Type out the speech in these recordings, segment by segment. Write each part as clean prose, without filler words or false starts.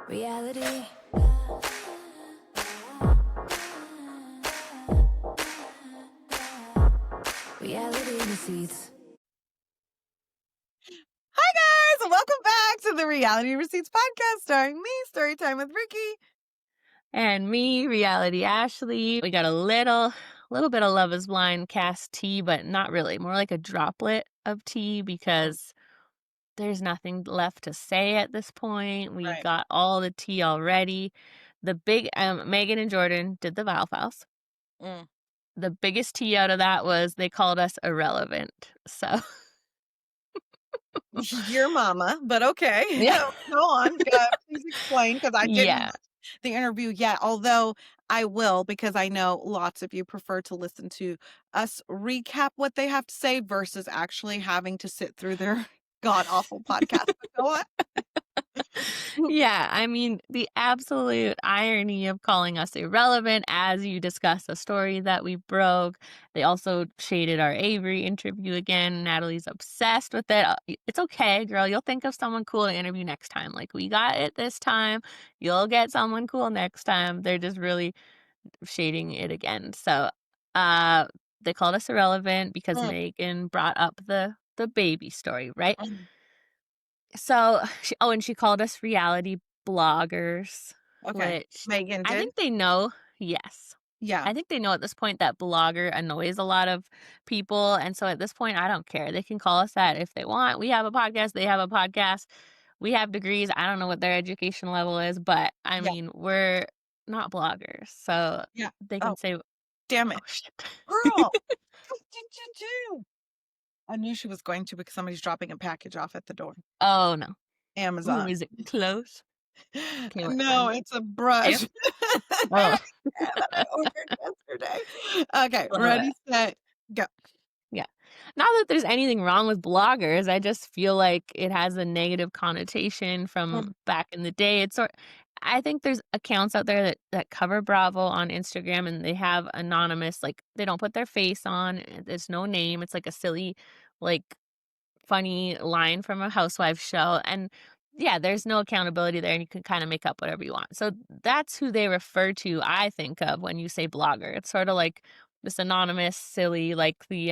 Reality. Reality receipts. Hi guys, welcome back to the Reality Receipts podcast starring me, Storytime with Ricky. And me, Reality Ashley. We got a little bit of Love is Blind cast tea, but not really. More like a droplet of tea because there's nothing left to say at this point. We Right. got all the tea already. The big Megan and Jordan did the Val files. Mm. The biggest tea out of that was they called us irrelevant. So Your mama, but okay. yeah. Go on. Please explain because I didn't Yeah. watch the interview yet, although I will because I know lots of you prefer to listen to us recap what they have to say versus actually having to sit through their god awful podcast. But go on. Yeah, I mean, the absolute irony of calling us irrelevant as you discuss a story that we broke. They also shaded our Avery interview again. Natalie's obsessed with it. It's okay, girl. You'll think of someone cool to interview next time. Like, we got it this time. You'll get someone cool next time. They're just really shading it again. So, uh, they called us irrelevant because Mm, Megan brought up the baby story, right? mm. So, and she called us reality bloggers, Okay. which Megan I did? think they know. Yes. Yeah. I think they know at this point that blogger annoys a lot of people. And so at this point, I don't care. They can call us that if they want. We have a podcast. They have a podcast. We have degrees. I don't know what their education level is, but I Yeah. mean, we're not bloggers. So Yeah. they can Oh, say, damn oh, it. shit. Girl, what did you do? I knew she was going to because somebody's dropping a package off at the door. Oh, no. Ooh, Amazon. is it close? Okay, what No, time? it's a brush Damn. Oh. that I ordered yesterday. Okay, Uh, ready, set, go. Yeah. Not that there's anything wrong with bloggers, I just feel like it has a negative connotation from Mm, back in the day. I think there's accounts out there that cover Bravo on Instagram, and they have anonymous, like, they don't put their face on, there's no name, it's like a silly, like, funny line from a housewife show, and yeah, there's no accountability there, and you can kinda make up whatever you want. So that's who they refer to, I think of when you say blogger. It's sorta like this anonymous, silly, like the,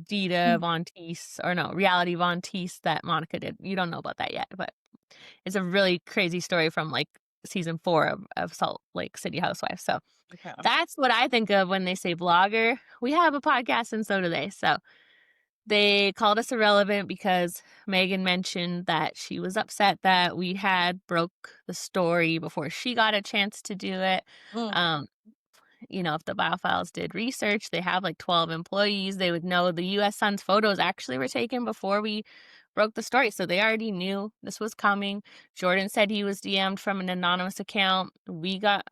Dita mm. Von Teese, or no, Reality Von Teese that Monica did. You don't know about that yet, but it's a really crazy story from, like, season 4 of Salt Lake City Housewives. So Okay, that's what I think of when they say blogger. We have a podcast and so do they, so they called us irrelevant because Megan mentioned that she was upset that we had broke the story before she got a chance to do it. mm. Um, if the Biofiles did research, they have like 12 employees. They would know the U.S. Sun's photos actually were taken before we broke the story. So they already knew this was coming. Jordan said he was DM'd from an anonymous account. We got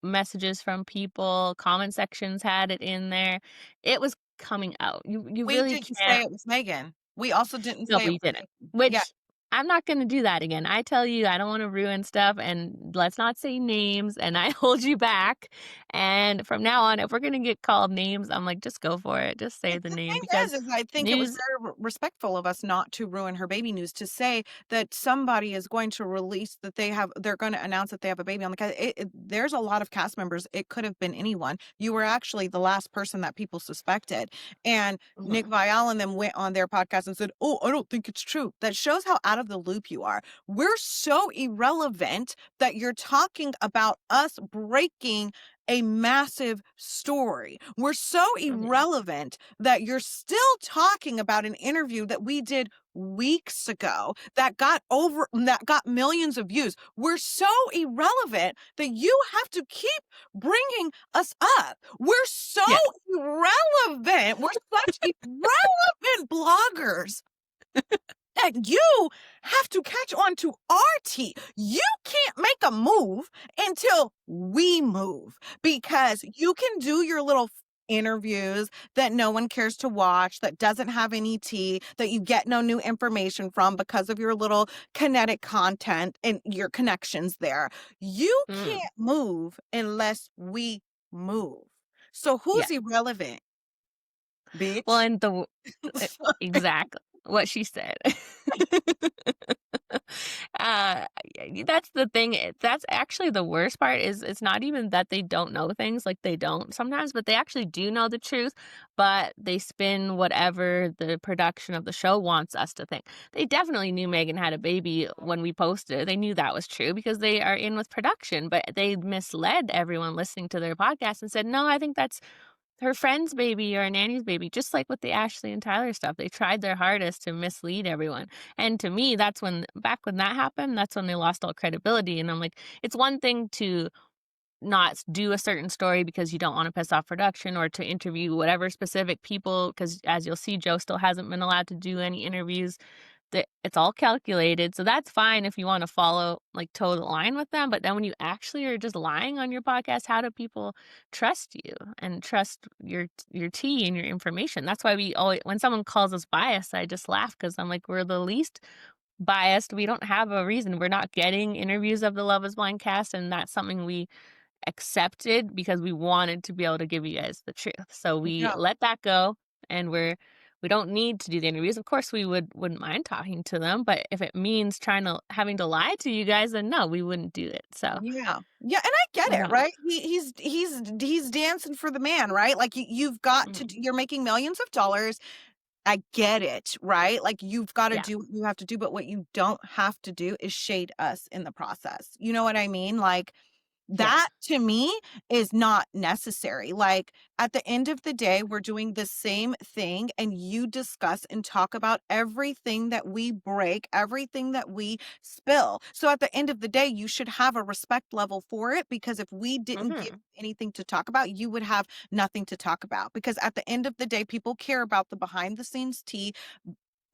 messages from people. Comment sections had it in there. It was coming out. You We really didn't say can't. it was Megan. We also didn't No, say it we was didn't. Megan. Yeah, Which I'm not gonna do that again. I tell you, I don't wanna ruin stuff, and let's not say names, and I hold you back. And from now on, if we're gonna get called names, I'm like, just go for it. Just say and the the name thing because is I think it was news. very respectful of us not to ruin her baby news, to say that somebody is going to release that they're gonna announce that they have a baby on the cast. There's a lot of cast members. It could have been anyone. You were actually the last person that people suspected. And Nick Mhm. Viall and them went on their podcast and said, "Oh, I don't think it's true." That shows how out of the loop you are. We're so irrelevant that you're talking about us breaking a massive story. We're so Mhm. irrelevant that you're still talking about an interview that we did weeks ago that got millions of views. We're so irrelevant that you have to keep bringing us up. We're so Yeah. irrelevant. We're such irrelevant bloggers that you have to catch on to our tea. You can't make a move until we move, because you can do your little interviews that no one cares to watch, that doesn't have any tea, that you get no new information from because of your little kinetic content and your connections there. You Mm. can't move unless we move. So Yeah. who's irrelevant, Well, bitch? and exactly. what she said. That's the thing. That's actually the worst part is it's not even that they don't know things, like they don't sometimes, but they actually do know the truth, but they spin whatever the production of the show wants us to think. They definitely knew Megan had a baby when we posted it. They knew that was true because they are in with production, but they misled everyone listening to their podcast and said, "No, I think that's her friend's baby or a nanny's baby," just like with the Ashley and Tyler stuff. They tried their hardest to mislead everyone. And to me, that's when, back when that happened, that's when they lost all credibility. And I'm like, it's one thing to not do a certain story because you don't want to piss off production or to interview whatever specific people, because as you'll see, Joe still hasn't been allowed to do any interviews. It's all calculated. So that's fine if you want to follow, like, toe the line with them. But then when you actually are just lying on your podcast, how do people trust you and trust your tea and your information? That's why we always, when someone calls us biased, I just laugh because I'm like, we're the least biased. We don't have a reason. We're not getting interviews of the Love is Blind cast, and that's something we accepted because we wanted to be able to give you guys the truth. So we Yeah. let that go, and we don't need to do the interviews. Of course, we wouldn't mind talking to them, but if it means having to lie to you guys, then no, we wouldn't do it. So Yeah. Yeah, and I get we're it, not. right? He's dancing for the man, right? Like you've got to Mhm. you're making millions of dollars. I get it, right? Like you've got to Yeah. do what you have to do, but what you don't have to do is shade us in the process. You know what I mean? Like Yeah. that to me is not necessary. Like at the end of the day, we're doing the same thing and you discuss and talk about everything that we break, everything that we spill. So at the end of the day, you should have a respect level for it because if we didn't give Hmm. anything to talk about, you would have nothing to talk about because at the end of the day, people care about the behind the scenes tea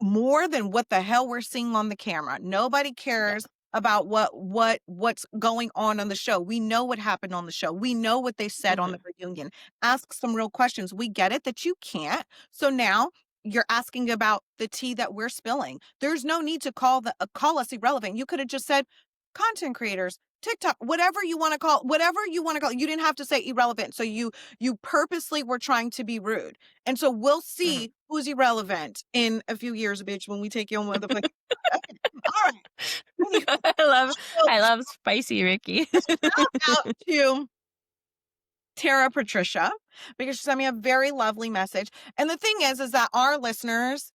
more than what the hell we're seeing on the camera. Nobody Yeah. cares about what's going on the show. We know what happened on the show. We know what they said on the Hmm. reunion. Ask some real questions. We get it that you can't. So now you're asking about the tea that we're spilling. There's no need to call us irrelevant. You could have just said content creators, TikTok, whatever you want to call, whatever you want to call. You didn't have to say irrelevant. So you purposely were trying to be rude. And so we'll Hmm. see who's irrelevant in a few years, bitch, when we take you on motherfucking. All right. Anywho, I love so I love spicy Ricky. shout out to Tara Patricia because she sent me a very lovely message. And the thing is that our listeners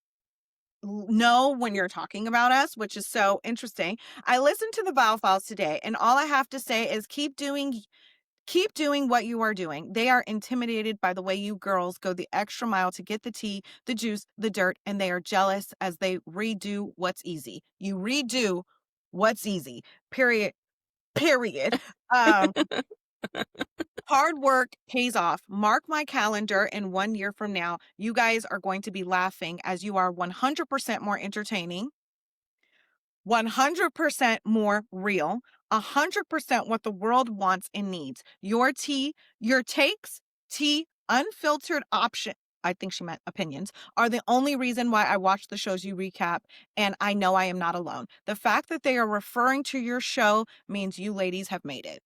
know when you're talking about us, which is so interesting. I listened to the Bio Files today, and all I have to say is keep doing what you are doing. They are intimidated by the way you girls go the extra mile to get the tea, the juice, the dirt, and they are jealous as they redo what's easy. You redo what's easy. Period. Period. Um, Hard work pays off. Mark my calendar, and 1 year from now, you guys are going to be laughing as you are 100% more entertaining, 100% more real, 100% what the world wants and needs. Your tea, your takes, tea, unfiltered option. I think she meant opinions are the only reason why I watch the shows you recap. And I know I am not alone. The fact that they are referring to your show means you ladies have made it.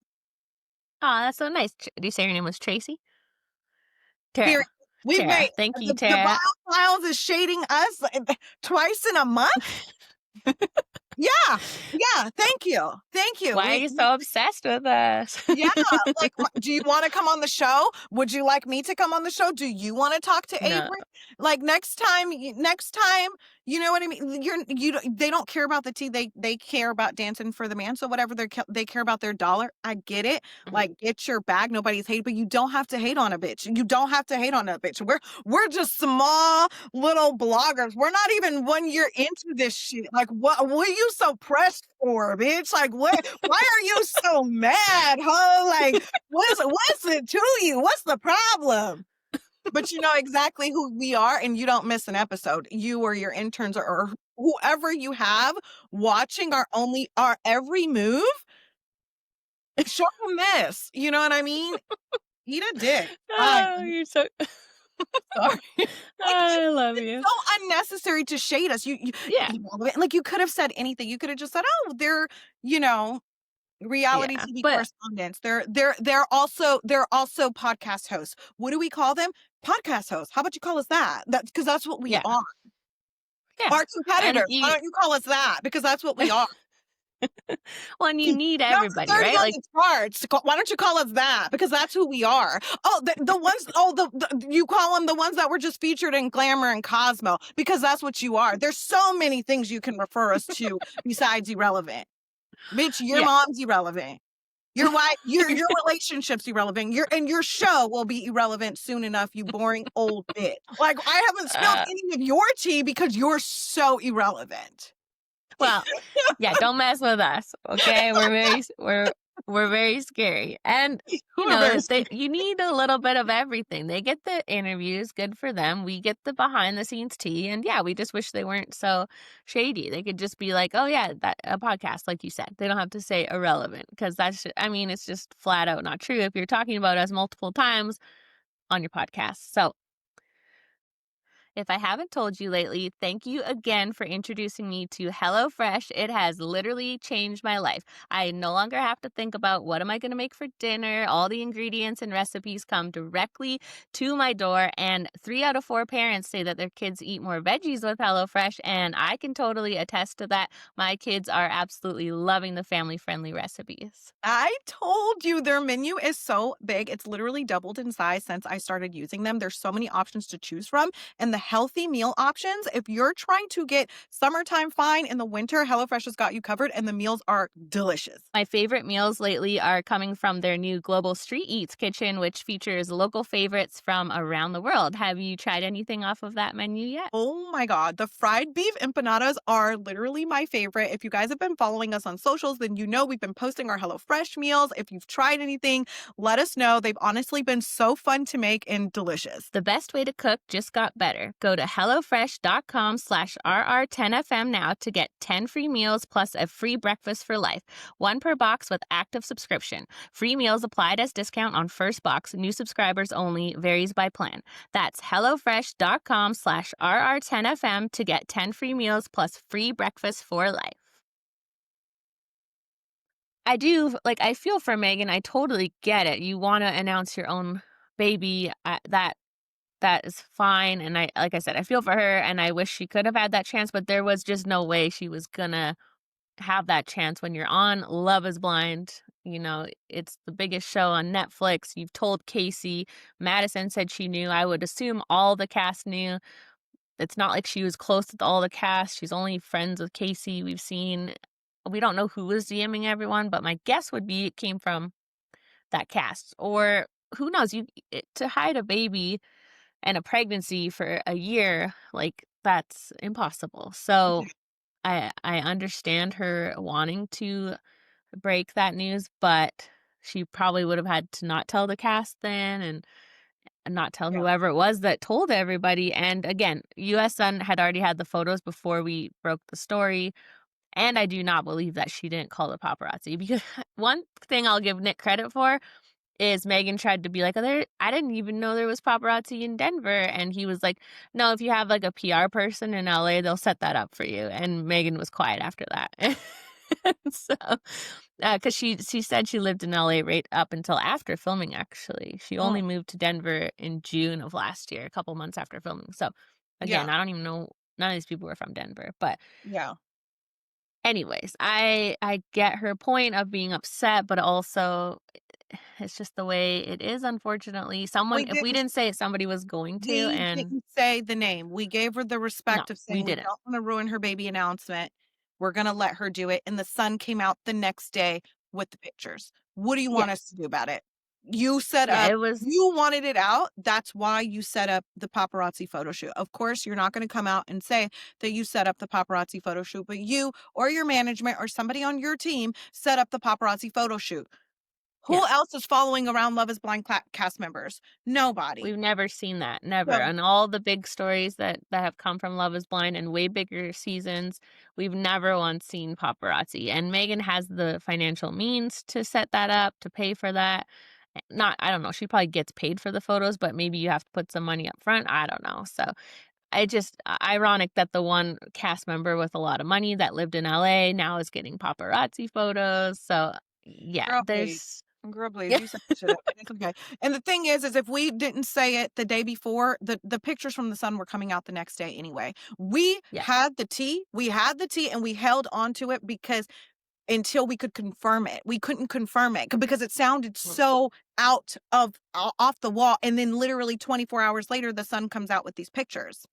Oh, that's so nice. Did you say your name was Tracy? Period. Tara. We've made Tara. Thank you, the Tara. Bio Files is shading us twice in a month. Yeah. Yeah. Thank you. Thank you. Why are you so obsessed with us? Yeah, like, do you want to come on the show? Would you like me to come on the show? Do you want to talk to No. Avery? Like next time, you know what I mean? They don't care about the tea. They care about dancing for the man. So whatever they care about their dollar. I get it. Mhm. Like get your bag. Nobody's hating, but you don't have to hate on a bitch. You don't have to hate on a bitch. We're just small little bloggers. We're not even 1 year into this shit. Like what are you so pressed for, bitch? Like what? Why are you so mad, huh? Like what's it to you? What's the problem? But you know exactly who we are, and you don't miss an episode. You or your interns or whoever you have watching our every move. Show them this. You know what I mean? Eat a dick. Fine. Oh, you're so Sorry. Like I love it's you. so unnecessary to shade us. Yeah. Like you could have said anything. You could have just said, "Oh, they're you know reality Yeah. TV But correspondents. They're also podcast hosts. What do we call them? Podcast hosts. How about you call us that? That's because that's what we yeah. are. Yeah. Our competitors. And Why you don't you call us that? Because that's what we are. well, and you need Number everybody, 30 right? on Like, the charts. Why don't you call us that? Because that's who we are. Oh, the ones, you call them the ones that were just featured in Glamour and Cosmo, because that's what you are. There's so many things you can refer us to besides irrelevant. Bitch, your yeah. mom's irrelevant. Your wife, your relationship's irrelevant. Your show will be irrelevant soon enough, you boring old bitch. Like, I haven't spilled Uh, any of your tea because you're so irrelevant. well, yeah, don't mess with us, okay? We're very scary. And Who are very you need a little bit of everything. They get the interviews, good for them. We get the behind the scenes tea, and yeah, we just wish they weren't so shady. They could just be like, "Oh yeah, that a podcast," like you said. They don't have to say irrelevant because I mean, it's just flat out not true if you're talking about us multiple times on your podcast. So, if I haven't told you lately, thank you again for introducing me to HelloFresh. It has literally changed my life. I no longer have to think about what am I going to make for dinner. All the ingredients and recipes come directly to my door, and 3 out of 4 parents say that their kids eat more veggies with HelloFresh, and I can totally attest to that. My kids are absolutely loving the family-friendly recipes. I told you their menu is so big. It's literally doubled in size since I started using them. There's so many options to choose from. And the healthy meal options, if you're trying to get summertime fine in the winter, HelloFresh has got you covered, and the meals are delicious. My favorite meals lately are coming from their new Global Street Eats kitchen, which features local favorites from around the world. Have you tried anything off of that menu yet? Oh my God. The fried beef empanadas are literally my favorite. If you guys have been following us on socials, then you know we've been posting our HelloFresh meals. If you've tried anything, let us know. They've honestly been so fun to make and delicious. The best way to cook just got better. Go to HelloFresh.com/RR10FM now to get 10 free meals plus a free breakfast for life. One per box with active subscription. Free meals applied as discount on first box. New subscribers only. Varies by plan. That's HelloFresh.com/RR10FM to get 10 free meals plus free breakfast for life. I feel for Megan. I totally get it. You want to announce your own baby. That is fine, and like I said, I feel for her, and I wish she could have had that chance, but there was just no way she was gonna have that chance when you're on Love is Blind. It's the biggest show on Netflix. You've told Casey. Madison said she knew. I would assume all the cast knew. It's not like she was close with all the cast. She's only friends with Casey. We don't know who was DMing everyone, but my guess would be it came from that cast. Or who knows, to hide a baby and a pregnancy for a year, like, that's impossible. So I understand her wanting to break that news, but she probably would have had to not tell the cast then and not tell Yeah. whoever it was that told everybody. And again, US Sun had already had the photos before we broke the story. And I do not believe that she didn't call the paparazzi, because one thing I'll give Nick credit for is Megan tried to be like, "Oh, I didn't even know there was paparazzi in Denver." And he was like, "No, if you have like a PR person in LA, they'll set that up for you." And Megan was quiet after that. So, because she said she lived in LA right up until after filming, actually. She only moved to Denver in June of last year, a couple months after filming. So, Yeah. again, I don't even know, none of these people were from Denver. But Yeah. anyways, I get her point of being upset, but also it's just the way it is, unfortunately. We If we didn't didn't say it, somebody was going to, we and didn't say the name. We gave her the no, respect of we saying we didn't. don't want to ruin her baby announcement. We're gonna let her do it. And the Sun came out the next day with the pictures. What do you want us Yes. to do about it? You Yeah, it was wanted it out. That's why you set up the paparazzi photo shoot. Of course, you're not going to come out and say that you set up the paparazzi photo shoot, but you or your management or somebody on your team set up the paparazzi photo shoot. Who yes. else is following around Love is Blind cast members? Nobody. We've never seen that, never. So, And all the big stories that have come from Love is Blind and way bigger seasons, we've never once seen paparazzi. And Megan has the financial means to set that up, to pay for that. I don't know, she probably gets paid for the photos, but maybe you have to put some money up front. I don't know. So ironic that the one cast member with a lot of money that lived in LA now is getting paparazzi photos. So yeah, girl, please. Girl, please, Yeah. you set the shit up, and it's okay. And the thing is if we didn't say it the day before, the pictures from the sun were coming out the next day anyway. We Yeah. had the tea, and we held on to it because until we could confirm it. We couldn't confirm it because it sounded Mm. so off the wall, and then literally 24 hours later, the sun comes out with these pictures,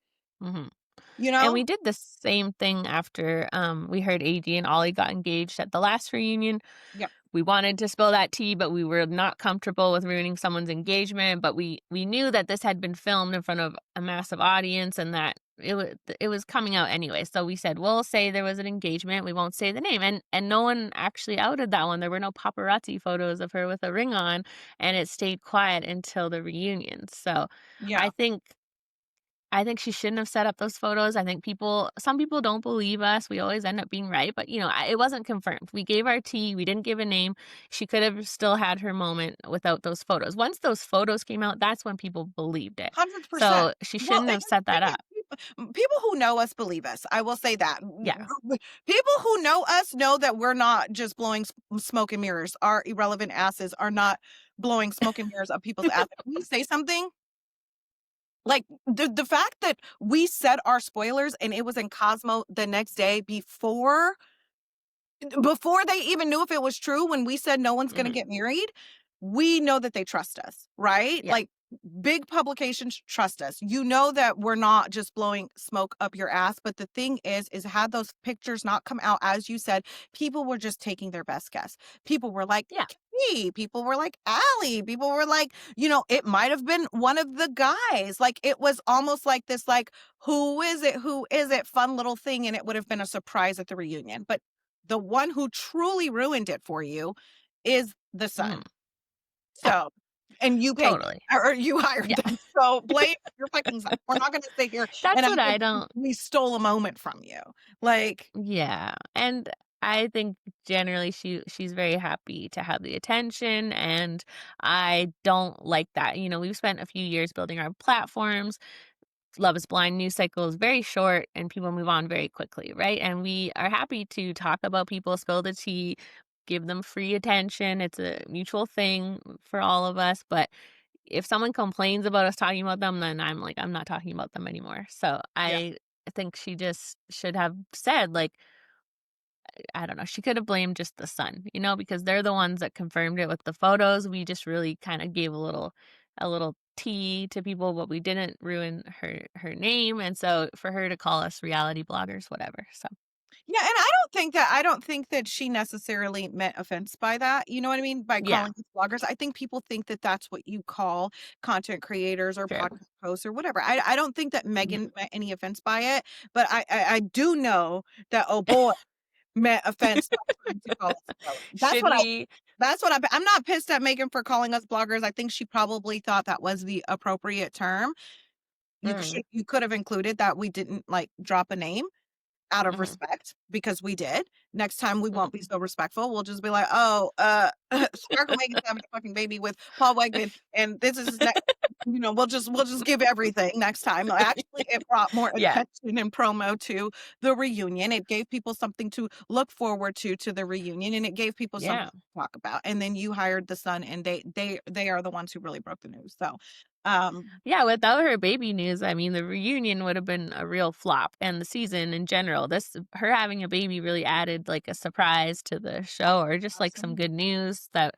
Mhm. you And know? we did the same thing after, we heard AD and Ollie got engaged at the last reunion. Yep. We wanted to spill that tea, but we were not comfortable with ruining someone's engagement, but we knew that this had been filmed in front of a massive audience and that it was coming out anyway. So we said, "We'll say there was an engagement, we won't say the name." And no one actually outed that one. There were no paparazzi photos of her with a ring on, and it stayed quiet until the reunion. So Yeah. I think I think she shouldn't have set up those photos. I think some people don't believe us. We always end up being right, but it wasn't confirmed. We gave our tea. We didn't give a name. She could have still had her moment without those photos. Once those photos came out, that's when people believed it. 100%. So she Well, shouldn't and have set that up. people who know us believe us. I will say that. Yeah. People who know us know that we're not just blowing smoke and mirrors. Our irrelevant asses are not blowing smoke and mirrors up people's ass. If we say something, like the fact that we said our spoilers and it was in Cosmo the next day before they even knew if it was true, when we said no one's gonna Mhm. get married, we know that they trust us, right? Yeah. Like, big publications trust us. You know that we're not just blowing smoke up your ass, but the thing is had those pictures not come out, as you said, people were just taking their best guess. People were like, Yeah. "Key," people were like, "Allie," people were like, it might have been one of the guys. Like, it was almost like this, like, "Who is it? Who is it?" fun little thing, and it would have been a surprise at the reunion. But the one who truly ruined it for you is the Mhm. son. Yeah. So and you paid them, Totally. or you hired Yeah. them. So blame your fucking son. We're not gonna sit here and That's act what I like don't. we stole a moment from you. Like, Yeah, and I think generally she's very happy to have the attention, and I don't like that. We've spent a few years building our platforms. Love is Blind news cycle is very short and people move on very quickly, right? And we are happy to talk about people, spill the tea, give them free attention. It's a mutual thing for all of us. But if someone complains about us talking about them, then I'm like, I'm not talking about them anymore. So yeah, I think she just should have said, like, I don't know, she could have blamed just the son, because they're the ones that confirmed it with the photos. We just really kind of gave a little tea to people, but we didn't ruin her name. And so for her to call us reality bloggers, whatever. So yeah, and I don't think that she necessarily meant offense by that, you know what I mean? By yeah, calling us bloggers. I think people think that that's what you call content creators or sure. podcast hosts or whatever. I don't think that Mhm. Megan meant any offense by it, but I do know that, oh boy, meant offense by trying to call us irrelevant. Should we? That's what I'm not pissed at Megan for calling us bloggers. I think she probably thought that was the appropriate term. Mm, You could have included that we didn't, like, drop a name out of mhm, respect because we did. Next time we mhm. won't be so respectful. We'll just be like, "Oh, Sparkle Megan's having a fucking baby with Paul Wegman, and this is his next." We'll just give everything next time. Actually, it brought more Yeah, attention and promo to the reunion. It gave people something to look forward to the reunion, and it gave people yeah. something to talk about. And then you hired the son, and they are the ones who really broke the news. So, um, Yeah, without her baby news, I mean, the reunion would have been a real flop, and the season in general. Her having a baby really added like a surprise to the show, or just like some absolutely. good news that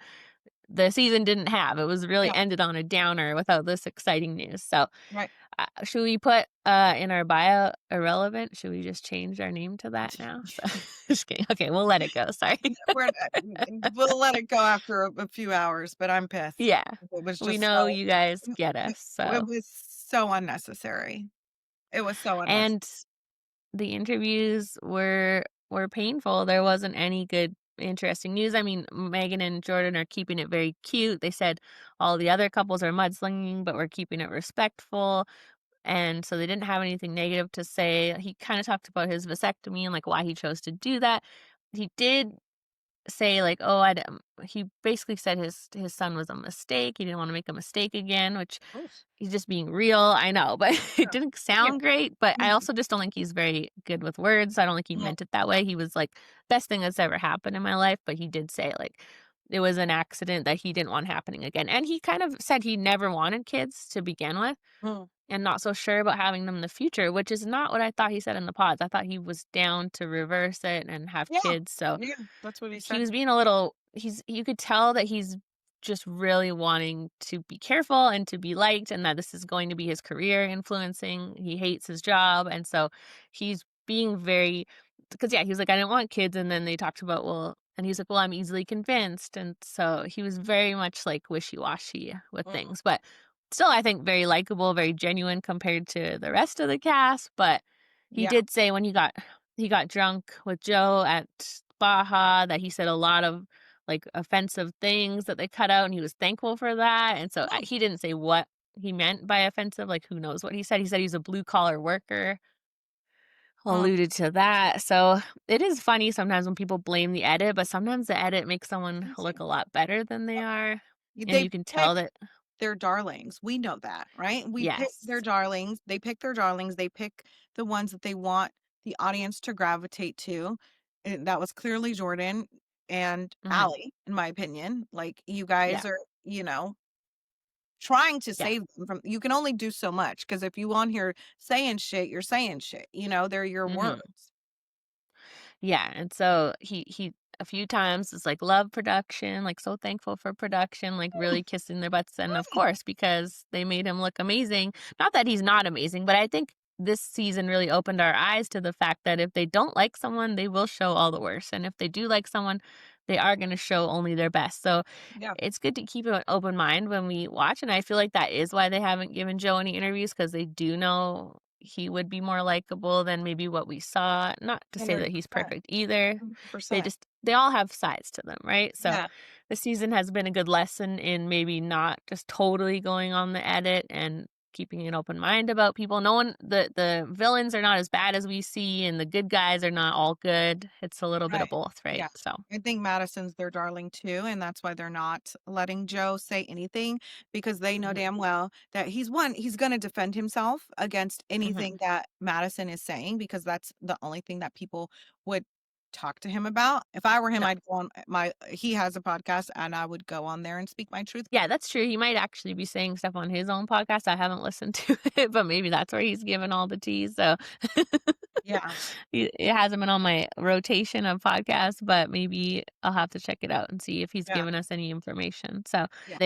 the season didn't have. It was really Yeah, ended on a downer without this exciting news. So, right. should we put in our bio irrelevant? Should we just change our name to that now? So, just kidding. Okay, we'll let it go. Sorry. We'll let it go after a few hours, but I'm pissed. Yeah, It was we just know you guys get it us. it So, was so unnecessary. It was so unnecessary. and the interviews were painful. There wasn't any good interesting news. I mean, Megan and Jordan are keeping it very cute. They said all the other couples are mudslinging, but we're keeping it respectful. And so they didn't have anything negative to say. He kind of talked about his vasectomy and like why he chose to do that. He did say like, oh, he basically said his son was a mistake. He didn't want to make a mistake again, which Oof. he's just being real. I know, but it Yeah. didn't Yeah. sound great. But I Mhm. also just don't think he's very good with words. I don't think he Yeah. meant it that way. He was like, best thing that's ever happened in my life. But he did say like, it was an accident that he didn't want happening again. And he kind of said he never wanted kids to begin with Mm. and not so sure about having them in the future, which is not what I thought he said in the pods. I thought he was down to reverse it and have Yeah. kids. So Yeah. That's what he he said. was being a little you could tell that he's just really wanting to be careful and to be liked and that this is going to be his career influencing. He hates his job. And so he's being very because yeah, he was like, I didn't want kids. And then they talked about, well, and he's like, well, I'm easily convinced. And so he was very much like wishy-washy with Mm. things. But still, I think very likable, very genuine compared to the rest of the cast. But he Yeah. did say when he got drunk with Joe at Baja that he said a lot of like offensive things that they cut out, and he was thankful for that. And so Mm. he didn't say what he meant by offensive. Like who knows what he said? He said he's a blue collar worker, Mm. alluded to that. So it is funny sometimes when people blame the edit, but sometimes the edit makes someone look Amazing. a lot better than they are, and They you can pick tell that. their darlings. We know that, right? We pick their Yes. darlings. They pick their darlings. They pick the ones that they want the audience to gravitate to. And that was clearly Jordan and Hmm. Allie, in my opinion. Like, you Yeah. guys are, trying to Yeah. save them from, you can only do so much because if you on here saying shit, you're saying shit. They're your Hmm. words. Yeah, and so he a few times is like, "Love production," like, "So thankful for production," like, Mm, really kissing their butts, and of right. course, because they made him look amazing. Not that he's not amazing, but I think this season really opened our eyes to the fact that if they don't like someone, they will show all the worst, and if they do like someone, they are gonna show only their best. So Yeah. it's good to keep an open mind when we watch, and I feel like that is why they haven't given Joe any interviews because they do know he would be more likable than maybe what we saw. Not to say that he's 100%. perfect either. 100%. They all have sides to them, right? So Yeah. the season has been a good lesson in maybe not just totally going on the edit and keeping an open mind about people. No one the villains are not as bad as we see and the good guys are not all good. It's a little bit of Right. both, right? Yeah. So, I think Madison's their darling too, and that's why they're not letting Joe say anything because they know mhm, damn well that he's going to defend himself against anything mhm, that Madison is saying because that's the only thing that people would talk to him about. If I were him, no. I'd go on he has a podcast and I would go on there and speak my truth. Yeah, that's true. He might actually be saying stuff on his own podcast. I haven't listened to it, but maybe that's where he's given all the teas. So Yeah. it hasn't been on my rotation of podcasts, but maybe I'll have to check it out and see if he's Yeah. given us any information. So Yeah.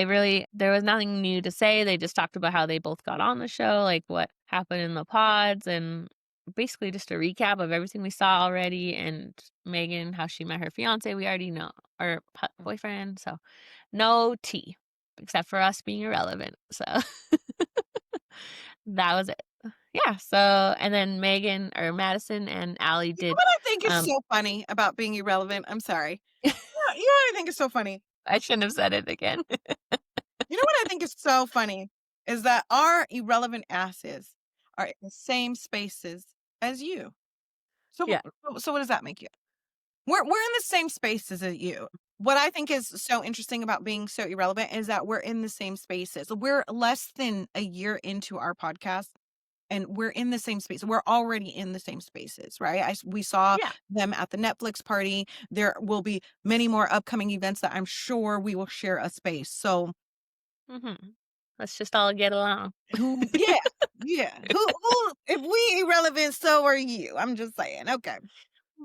there was nothing new to say. They just talked about how they both got on the show, like what happened in the pods, and basically just a recap of everything we saw already. And Megan, how she met her fiance, we already know, or boyfriend. So no tea, except for us being irrelevant. So that was it. Yeah, so and then Megan or Madison and Allie You know did, what I think is um so funny about being irrelevant? I'm sorry. You know what I think is so funny? I shouldn't have said it again. You know what I think is so funny is that our irrelevant asses are in the same spaces as you. So Yeah. so what does that make you? We're in the same spaces as you. What I think is so interesting about being so irrelevant is that we're in the same spaces. We're less than a year into our podcast and we're in the same space. We're already in the same spaces, right? We saw Yeah. them at the Netflix party. There will be many more upcoming events that I'm sure we will share a space. So Mhm. Let's just all get along. who yeah, yeah. Who if we irrelevant, so are you. I'm just saying. Okay.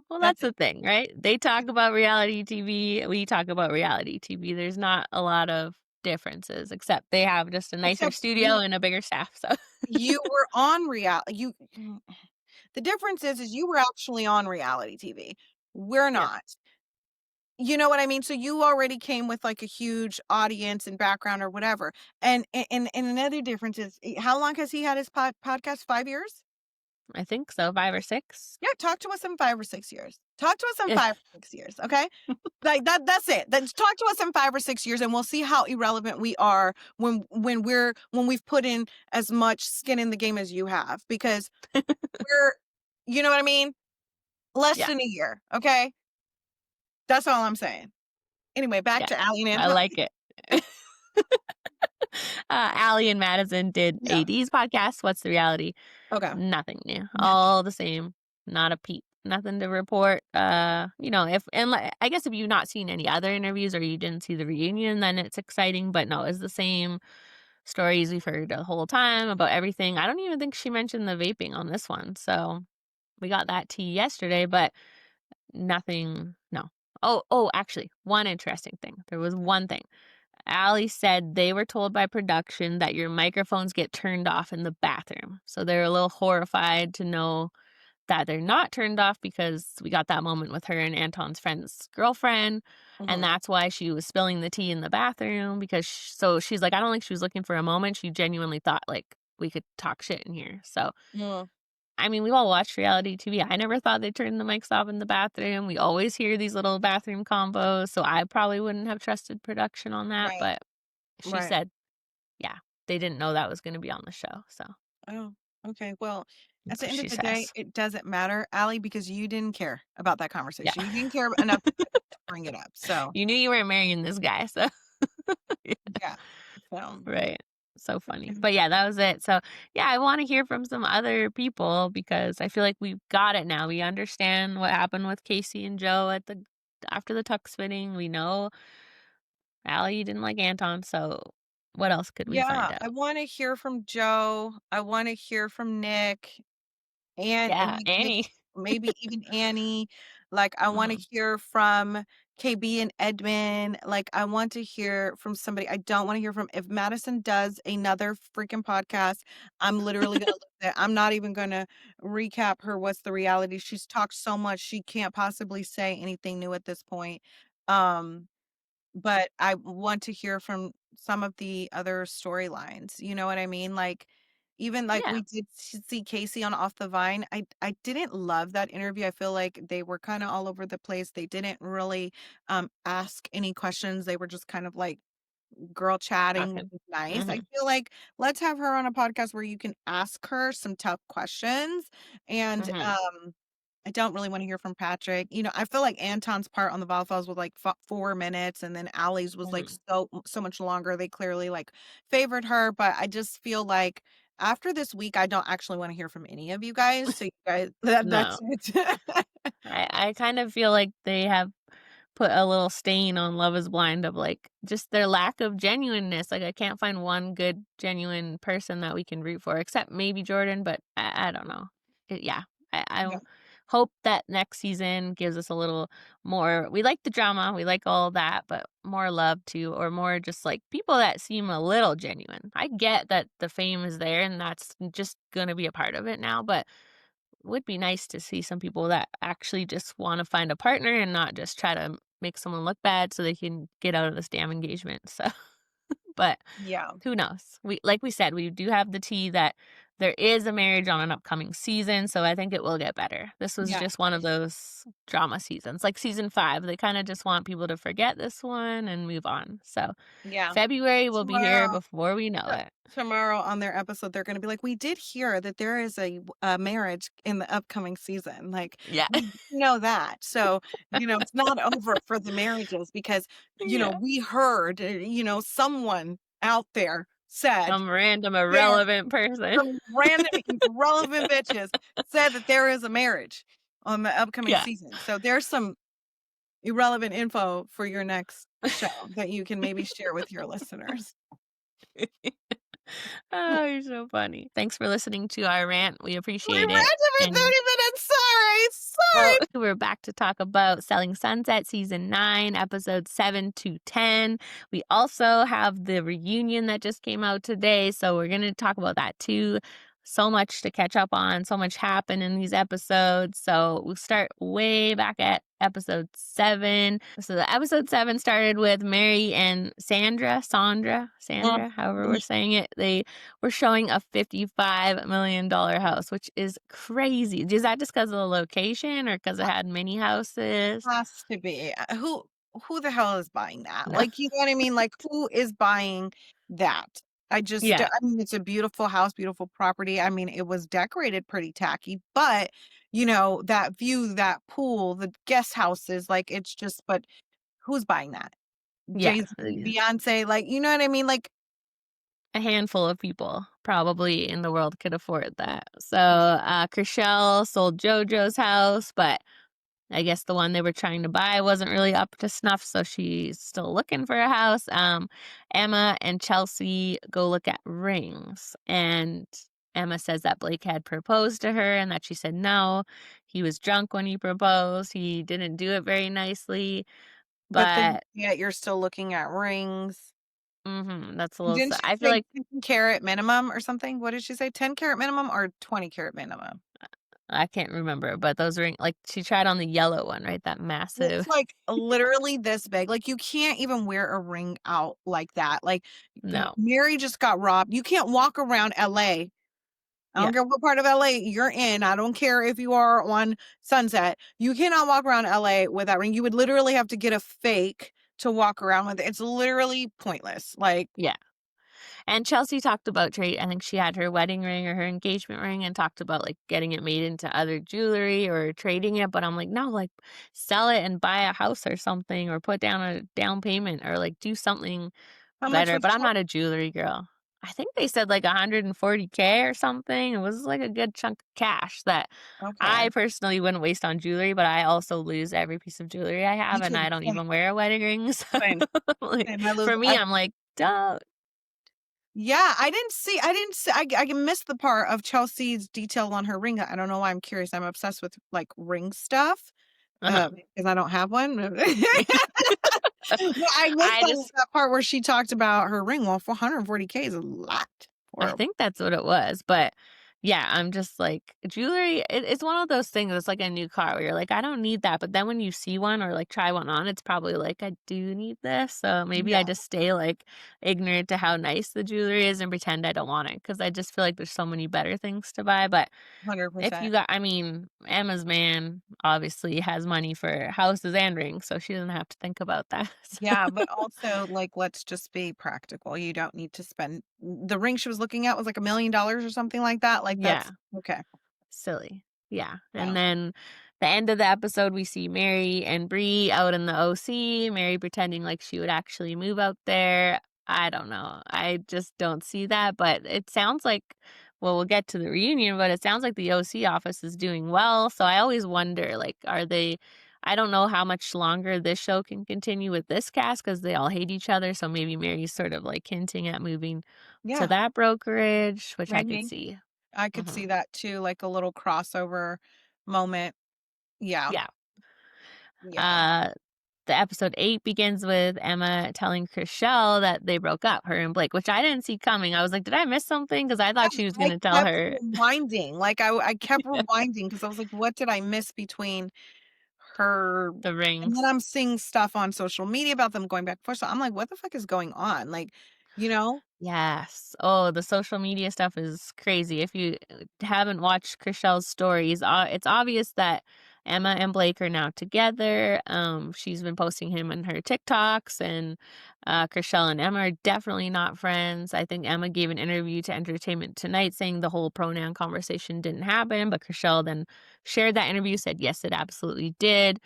Well, That's that's it. the thing, right? They talk about reality TV, we talk about reality TV. There's not a lot of differences, except they have just a nicer Except studio and a bigger staff, so you were on reality. The difference is you were actually on reality TV. We're yeah. not. You know what I mean? So you already came with like a huge audience and background or whatever. And another difference is how long has he had his podcast? 5 years? I think so, 5 or 6. Yeah, talk to us in 5 or 6 years. Talk to us in 5 or 6 years, okay? Like that's it. Then talk to us in 5 or 6 years and we'll see how irrelevant we are when we've put in as much skin in the game as you have. Because we're you know what I mean? Less Yeah, than a year, okay? That's all I'm saying. Anyway, back yeah. to Allie and I Antonio. like it. Allie and Madison did Yeah. AD's podcast, What's the Reality? Okay. Nothing new. Nothing. All the same. Not a peep. nothing to report. I guess if you've not seen any other interviews or you didn't see the reunion, then it's exciting. But no, it's the same stories we've heard the whole time about everything. I don't even think she mentioned the vaping on this one. So we got that tea yesterday, but nothing. No. Actually, one interesting thing. There was one thing. Allie said they were told by production that your microphones get turned off in the bathroom. So they're a little horrified to know that they're not turned off because we got that moment with her and Anton's friend's girlfriend. And Mhm. that's why she was spilling the tea in the bathroom because so she's like, I don't think she was looking for a moment. She genuinely thought like we could talk shit in here. So, Mm, I mean, we've all watched reality TV. I never thought they turned the mics off in the bathroom. We always hear these little bathroom combos. So I probably wouldn't have trusted production on that. right, But she right. said, yeah, they didn't know that was going to be on the show. So Oh, okay. Well, at that's the what end of she the day, says. it doesn't matter, Allie, because you didn't care about that Yeah. conversation. You didn't care enough to bring it up. So, You knew you weren't marrying this guy. So. yeah. So, Right. So funny. okay. But yeah, that was it. So yeah, I want to hear from some other people because I feel like we've got it now. We understand what happened with Casey and Joe at the after the tux fitting. We know Allie didn't like Anton, so what else could we find Yeah, I out? want to hear from Joe. I want to hear from Nick. And Yeah, like, Annie. maybe even Annie. Like, I wanna Mhm. hear from KB and Edmund. Like, I want to hear from somebody. I don't wanna hear from if Madison does another freaking podcast, I'm literally gonna lose it. I'm not even gonna recap her What's the Reality. She's talked so much, she can't possibly say anything new at this point. Um but I want to hear from some of the other storylines, you know what I mean? Like, even, like, Yeah. we did see Casey on Off the Vine. I didn't love that interview. I feel like they were kinda all over the place. They didn't really, ask any questions. They were just kind of, like, girl chatting, which Talking. is nice. I Mhm. feel like let's have her on a podcast where you can ask her some tough questions, and, Mhm. I don't really wanna hear from Patrick. I feel like Anton's part on the Wildfires was, like, fo 4 minutes, and then Allie's was, like, Mhm. so much longer. They clearly, like, favored her, but I just feel like after this week, I don't actually wanna hear from any of you guys, so you guys No. that's it. I kind of feel like they have put a little stain on Love Is Blind of, like, just their lack of genuineness, like, I can't find one good genuine person that we can root for, except maybe Jordan, but I don't know. Yeah, I Yeah, hope that next season gives us a little more we like the drama, we like all that, but more love too, or more just, like, people that seem a little genuine. I get that the fame is there, and that's just gonna be a part of it now, but would be nice to see some people that actually just want to find a partner and not just try to make someone look bad so they can get out of this damn engagement. So, but yeah, who knows? Like we said, we do have the tea that there is a marriage on an upcoming season, so I think it will get better. This was yeah, just one of those drama seasons, like season 5. They kind of just want people to forget this one and move on. So, yeah. February will be here Tomorrow. before we know So it. tomorrow on their episode, they're gonna be like, "We did hear that there is a marriage in the upcoming season." Like, Yeah. we know that. So, it's not over for the marriages because, Yeah. we heard, someone out there said Some random there irrelevant person. some random irrelevant bitches said that there is a marriage on the upcoming Yeah. season. So there's some irrelevant info for your next show that you can maybe share with your listeners. Oh, you're so funny. Thanks for listening to our rant. We We appreciate it. ran over And 30 minutes. Sorry. well, Sorry. we're back to talk about Selling Sunset season 9, episodes 7 to 10. We also have the reunion that just came out today, so we're going to talk about that too. So much to catch up on, so much happened in these episodes. So we'll start way back at episode 7. So the episode 7 started with Mary and Sandra, however we're saying it. They were showing a $55 million house, which is crazy. Is that just because of the location or because it had mini houses? Has to be. Who the hell is buying that? No. Like, you know what I mean? Like, who is buying that? Yeah. I mean, it's a beautiful house, beautiful property. I mean, it was decorated pretty tacky, but that view, that pool, the guest houses, like it's just, but who's buying that? Yeah. Jay-Z, Beyonce, like, you know what I mean? Like, a handful of people probably in the world could afford that. So, Yeah. Chriselle sold JoJo's house, but I guess the one they were trying to buy wasn't really up to snuff, so she's still looking for a house. Emma and Chelsea go look at rings, and Emma says that Blake had proposed to her and that she said no. He was drunk when he proposed. He didn't do it very nicely, But then but yet you're still looking at rings. that's a little. Didn't she I feel say like 10 carat minimum or something? What did she say? 10 carat minimum or 20 carat minimum? I can't remember, but those ring like she tried on the yellow one, right? That It's massive. like literally this big. Like you can't even wear a ring out like that. Like No. Mary just got robbed. You can't walk around LA. I Yeah. don't care what part of LA you're in. I don't care if you are on Sunset. You cannot walk around LA with that ring. You would literally have to get a fake to walk around with it. It's literally pointless. Like, Yeah. And Chelsea talked about trade. I think she had her wedding ring or her engagement ring and talked about like getting it made into other jewelry or trading it. But I'm like, no, like sell it and buy a house or something or put down a down payment or like do something how much better. was But I'm not a jewelry girl. I think they said like 140K or something. It was like a good chunk of cash that okay? I personally wouldn't waste on jewelry, but I also lose every piece of jewelry I Me have and too. I don't Same. even wear a wedding ring. So Same. like, Same. I lose. for me, I'm like, don't. Yeah, I didn't see, I missed the part of Chelsea's detail on her ring. I don't know why I'm curious. I'm obsessed with like ring stuff, Uh-huh. because I don't have one. Well, I missed I on just that part where she talked about her ring. Well, 440K is a lot I for think that's what it was, but yeah, I'm just like jewelry, it's one of those things, it's like a new car where you're like, "I don't need that," but then when you see one or, like, try one on, it's probably like, "I do need this," so maybe yeah, I just stay, like, ignorant to how nice the jewelry is and pretend I don't want it because I just feel like there's so many better things to buy, but if 100%. you got I mean, Emma's man obviously has money for houses and rings, so she doesn't have to think about that, so Yeah, but also, like, let's just be practical. You don't need to spend the ring she was looking at was like $1 million or something like that. Like, that's yeah. okay. Silly. Yeah, and Yeah. then the end of the episode, we see Mary and Bree out in the OC, Mary pretending like she would actually move out there. I don't know. I just don't see that, but it sounds like well, we'll get to the reunion, but it sounds like the OC office is doing well, so I always wonder, like, are they I don't know how much longer this show can continue with this cast because they all hate each other, so maybe Mary's sort of, like, hinting at moving to Yeah, that brokerage, which I could maybe. see. I could see Mhm. that too, like a little crossover moment. Yeah. Yeah. Yeah. Uh, the episode 8 begins with Emma telling Chriselle that they broke up, her and Blake, which I didn't see coming. I was like, "Did I miss something?" Because I thought she was I gonna tell kept her rewinding. Like, I kept rewinding because I was like, "What did I miss between her?" the And then rings. I'm seeing stuff on social media about them going back and forth, so I'm like, "What the fuck is going on?" Like, you know? Yes. Oh, the social media stuff is crazy. If you haven't watched Chriselle's stories, it's obvious that Emma and Blake are now together. She's been posting him in her TikToks, and Chriselle and Emma are definitely not friends. I think Emma gave an interview to Entertainment Tonight saying the whole pronoun conversation didn't happen, but Chriselle then shared that interview, said yes, it absolutely did.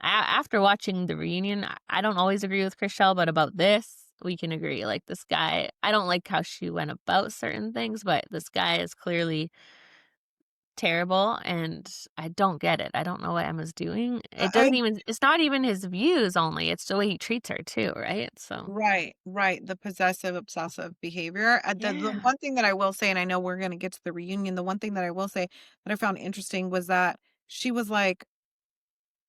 After watching the reunion, I don't always agree with Chriselle, but about this, we can agree. Like this guy, I don't like how she went about certain things, but this guy is clearly terrible, and I don't get it. I don't know what Emma's doing. It I doesn't even. It's not even his views only. It's the way he treats her too, right? So Right, right, the possessive obsessive behavior. The yeah. one thing that I will say, and I know we're gonna get to the reunion, the one thing that I will say that I found interesting was that she was like,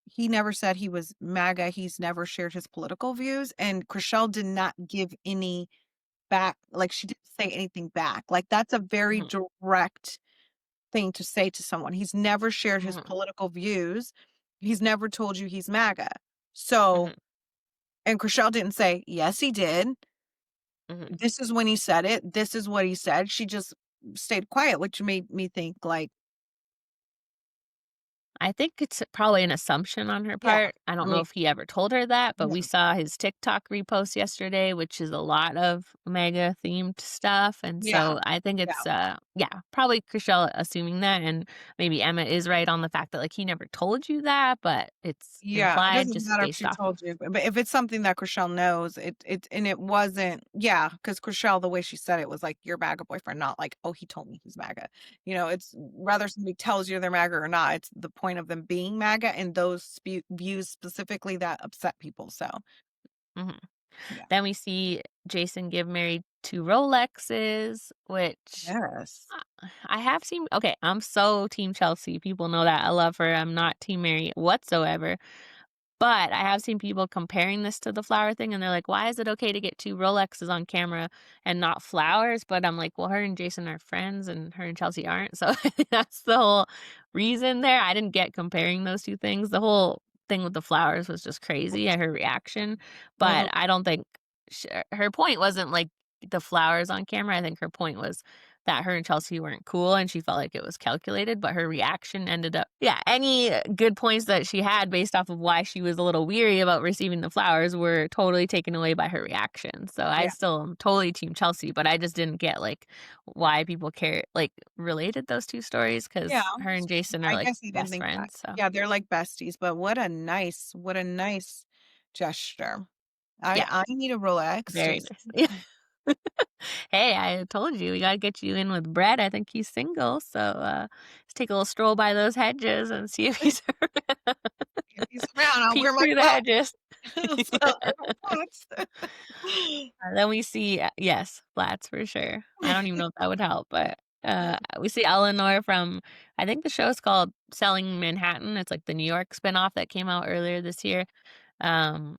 "He never said he was MAGA, he's never shared his political views," and Chriselle did not give any back, like, she didn't say anything back. Like, that's a very Mhm, direct thing to say to someone. He's never shared his mhm, political views. He's never told you he's MAGA. So mhm, and Chriselle didn't say, "Yes, he did. mhm. This is when he said it. This is what he said." She just stayed quiet, which made me think like, I think it's probably an assumption on her Yeah. part. I I don't know mean, if he ever told her that, but we yeah. saw his TikTok repost yesterday, which is a lot of mega themed stuff. And Yeah. so I think Yeah. it's yeah, probably Chriselle assuming that, and maybe Emma is right on the fact that like he never told you that, but it's Yeah, it implied doesn't just matter if based she off of told you, but if it's something that Chriselle knows, it and it wasn't, yeah, because Chriselle, the way she said it was like your MAGA boyfriend, not like, oh, he told me he's MAGA. It's whether somebody tells you they're MAGA or not. It's the point of them being MAGA and those views specifically that upset people. So Mhm. yeah, Then we see Jason give Mary 2 Rolexes, which yes, I have seen. Okay, I'm so team Chelsea. People know that. I love her. I'm not team Mary whatsoever. But I have seen people comparing this to the flower thing, and they're like, "Why is it okay to get 2 Rolexes on camera and not flowers?" But I'm like, "Well, her and Jason are friends, and her and Chelsea aren't." So that's the whole reason there. I didn't get comparing those 2 things. The whole thing with the flowers was just crazy at her reaction, but mhm, I don't think her point wasn't, like, the flowers on camera. I think her point was that her and Chelsea weren't cool, and she felt like it was calculated, but her reaction ended up yeah, any good points that she had based off of why she was a little weary about receiving the flowers were totally taken away by her reaction. So I yeah, still am totally team Chelsea, but I just didn't get, like, why people related those 2 stories yeah. because her and Jason are, I like, guess I didn't best think that. friends, so Yeah, they're like besties, but what a nice gesture. I yeah, I need a Rolex, very just nice. Yeah. Hey, I told you, we gotta get you in with Brett. I think he's single, so, let's take a little stroll by those hedges and see if he's if he's around, I'll peek wear my through the glasses. hedges. So I wear flats. Then we see yes, flats for sure. I don't even know if that would help, but, we see Eleanor from I think the show's called Selling Manhattan. It's like the New York spinoff that came out earlier this year. Um,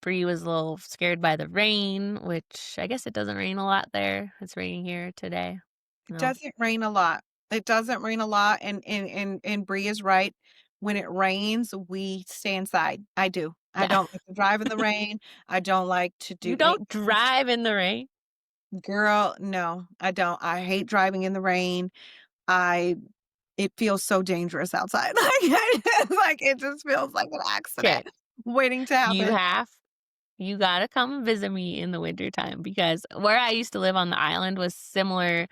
Bree was a little scared by the rain, which I guess it doesn't rain a lot there. It's raining here today. It No. doesn't rain a lot. It doesn't rain a lot, and Bree is right. When it rains, we stay inside. I do. I Yeah. don't like to drive in the rain. I don't like to You do any don't drive in the rain? girl, no, I don't. I hate driving in the rain. I It feels so dangerous outside. It just feels like an accident Okay. waiting to You happen. have You gotta come visit me in the wintertime because where I used to live on the island was similar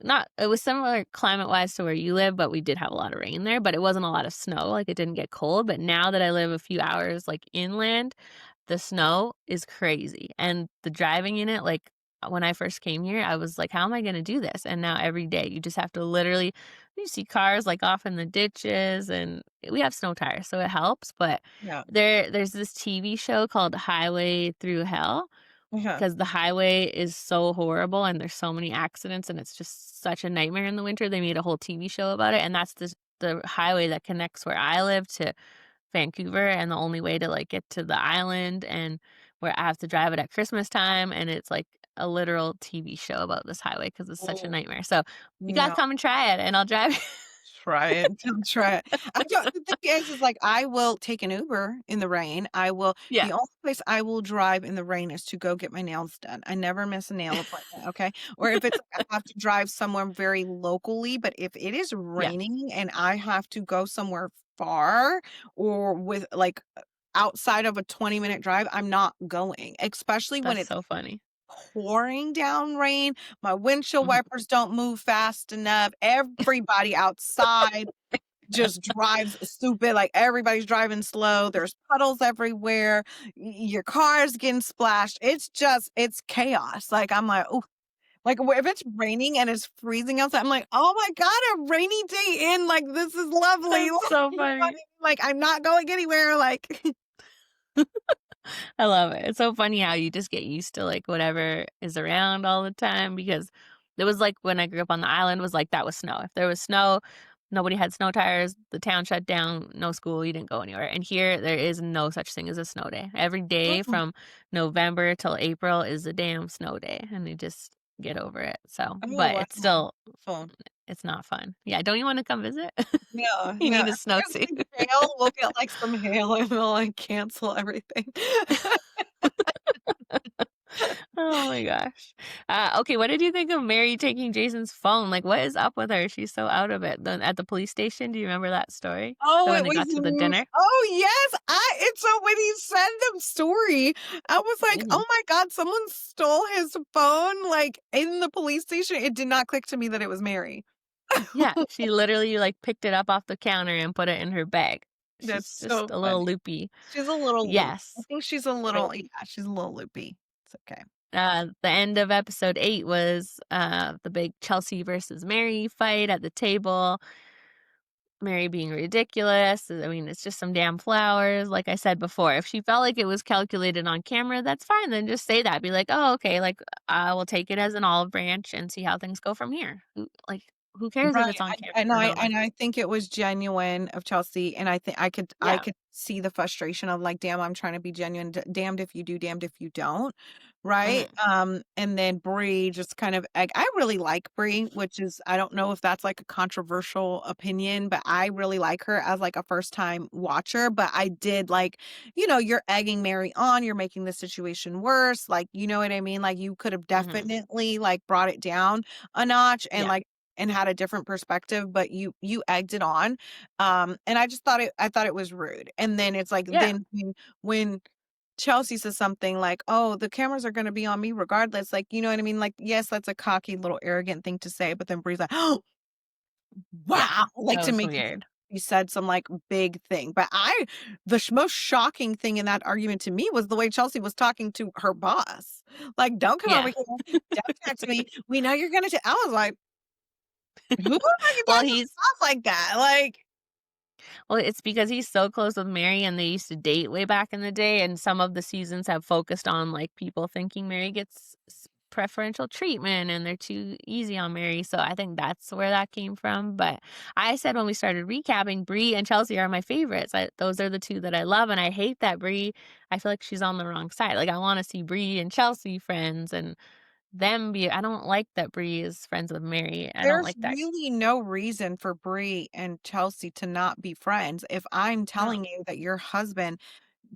not it was similar climate-wise to where you live, but we did have a lot of rain there, but it wasn't a lot of snow, like, it didn't get cold, but now that I live a few hours, like, inland, the snow is crazy, and the driving in it, like, when I first came here, I was like, "How am I gonna do this?" And now every day, you just have to literally you see cars, like, off in the ditches, and we have snow tires, so it helps, but Yeah. there's this TV show called Highway Through Hell Uh-huh. because the highway is so horrible and there's so many accidents and it's just such a nightmare in the winter. They made a whole TV show about it, and that's the highway that connects where I live to Vancouver, and the only way to, like, get to the island and where I have to drive it at Christmas time, and it's, like, a literal TV show about this highway because it's such a Oh, nightmare. So, you gotta no. come and try it, and I'll drive you. Try it. Don't try it. I don't The thing is like, I will take an Uber in the rain. Yeah, The only place I will drive in the rain is to go get my nails done. I never miss a nail appointment, okay? Or if it's like I have to drive somewhere very locally, but if it is yeah, raining and I have to go somewhere far or with like outside of a 20-minute drive, I'm not going, especially when that's it's so funny. pouring down rain. My windshield Mhm. wipers don't move fast enough. Everybody outside just drives stupid, like, everybody's driving slow, there's puddles everywhere, your car is getting splashed, it's chaos, like, I'm like, "Ooh," like, if it's raining and it's freezing outside, I'm like, "Oh my god, a rainy day in, like, this is lovely," That's so you know what I funny. mean? Like, I'm not going anywhere, like I love it. It's so funny how you just get used to, like, whatever is around all the time because it was like when I grew up on the island was like that was snow. If there was snow, nobody had snow tires, the town shut down, no school, you didn't go anywhere. And here, there is no such thing as a snow day. Every day Mm-mm. from November till April is a damn snow day, and you just get over it. So, Oh, but wow. Fun. it's not fun. Yeah, don't you wanna come visit? Yeah, You no, need if a there's, snowsuit. like, hail, we'll get, like, some hail and we'll, like, cancel everything. Oh my gosh. Okay, what did you think of Mary taking Jason's phone? Like, what is up with her? She's so out of it. Then at the police station, do you remember that story? Oh, So when it they was got to the dinner? oh, yes, it's so when he said the story, I was like, Mhm. "Oh my god, someone stole his phone," like, in the police station. It did not click to me that it was Mary. Yeah, she literally, like, picked it up off the counter and put it in her bag. That's She's just so a little funny. loopy. She's a little loop. I Yes. think she's a But, little yeah, she's a little loopy. It's okay. the end of episode 8 was, the big Chelsea versus Mary fight at the table. Mary being ridiculous. I mean, it's just some damn flowers. Like I said before, if she felt like it was calculated on camera, that's fine. Then just say that. Be like, oh, okay, like I will take it as an olive branch and see how things go from here. Who cares if Right, it's on camera and or I not? and I think it was genuine of Chelsea, and I think I Yeah. could see the frustration of like, "Damn, I'm trying to be genuine, damned if you do, damned if you don't," right? Hmm. And then Bree just kind of I really like Bree, which is I don't know if that's like a controversial opinion, but I really like her as like a first time watcher. But I did like, you're egging Mary on, you're making the situation worse. Like, you know what I mean? Like you could have Hmm. definitely like brought it down a notch and Yeah. like and had a different perspective, but you egged it on. And I thought it was rude. And then it's like Yeah. then when Chelsea says something like, "Oh, the cameras are gonna be on me regardless." Like, you know what I mean? Like, yes, that's a cocky little arrogant thing to say, but then Bree's like, "Oh, Yeah. wow." Like That to was make it weird. you said some like big thing. But most shocking thing in that argument to me was the way Chelsea was talking to her boss. Like, "Don't come over Yeah. here. Don't text me. We know you're gonna I was like, who the fuck is Well, talking to he's his boss like that? Like, Well, it's because he's so close with Mary and they used to date way back in the day, and some of the seasons have focused on, like, people thinking Mary gets preferential treatment and they're too easy on Mary, so I think that's where that came from, but I said when we started recapping, Bree and Chelsea are my favorites. Those are the 2 that I love, and I hate that Bree I feel like she's on the wrong side. Like, I wanna see Bree and Chelsea friends and them be I don't like that Bree is friends with Mary. I don't there's like that. really no reason for Bree and Chelsea to not be friends. If I'm No. telling you that your husband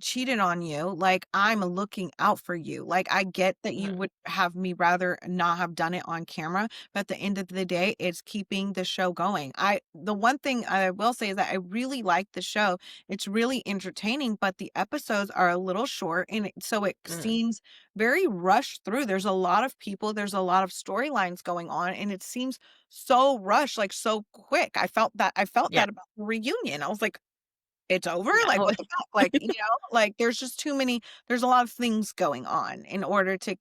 cheated on you, like, I'm looking out for you. Like, I get that you Mhm. would have me rather not have done it on camera, but at the end of the day, it's keeping the show going. The one thing I will say is that I really like the show. It's really entertaining, but the episodes are a little short, and so it Mm. seems very rushed through. There's a lot of people, there's a lot of storylines going on, and it seems so rushed, like, so quick. I felt Yeah. that about the reunion. I was like, it's over? Yeah. Like, what the fuck? Like, like, there's just too many there's a lot of things going on in order to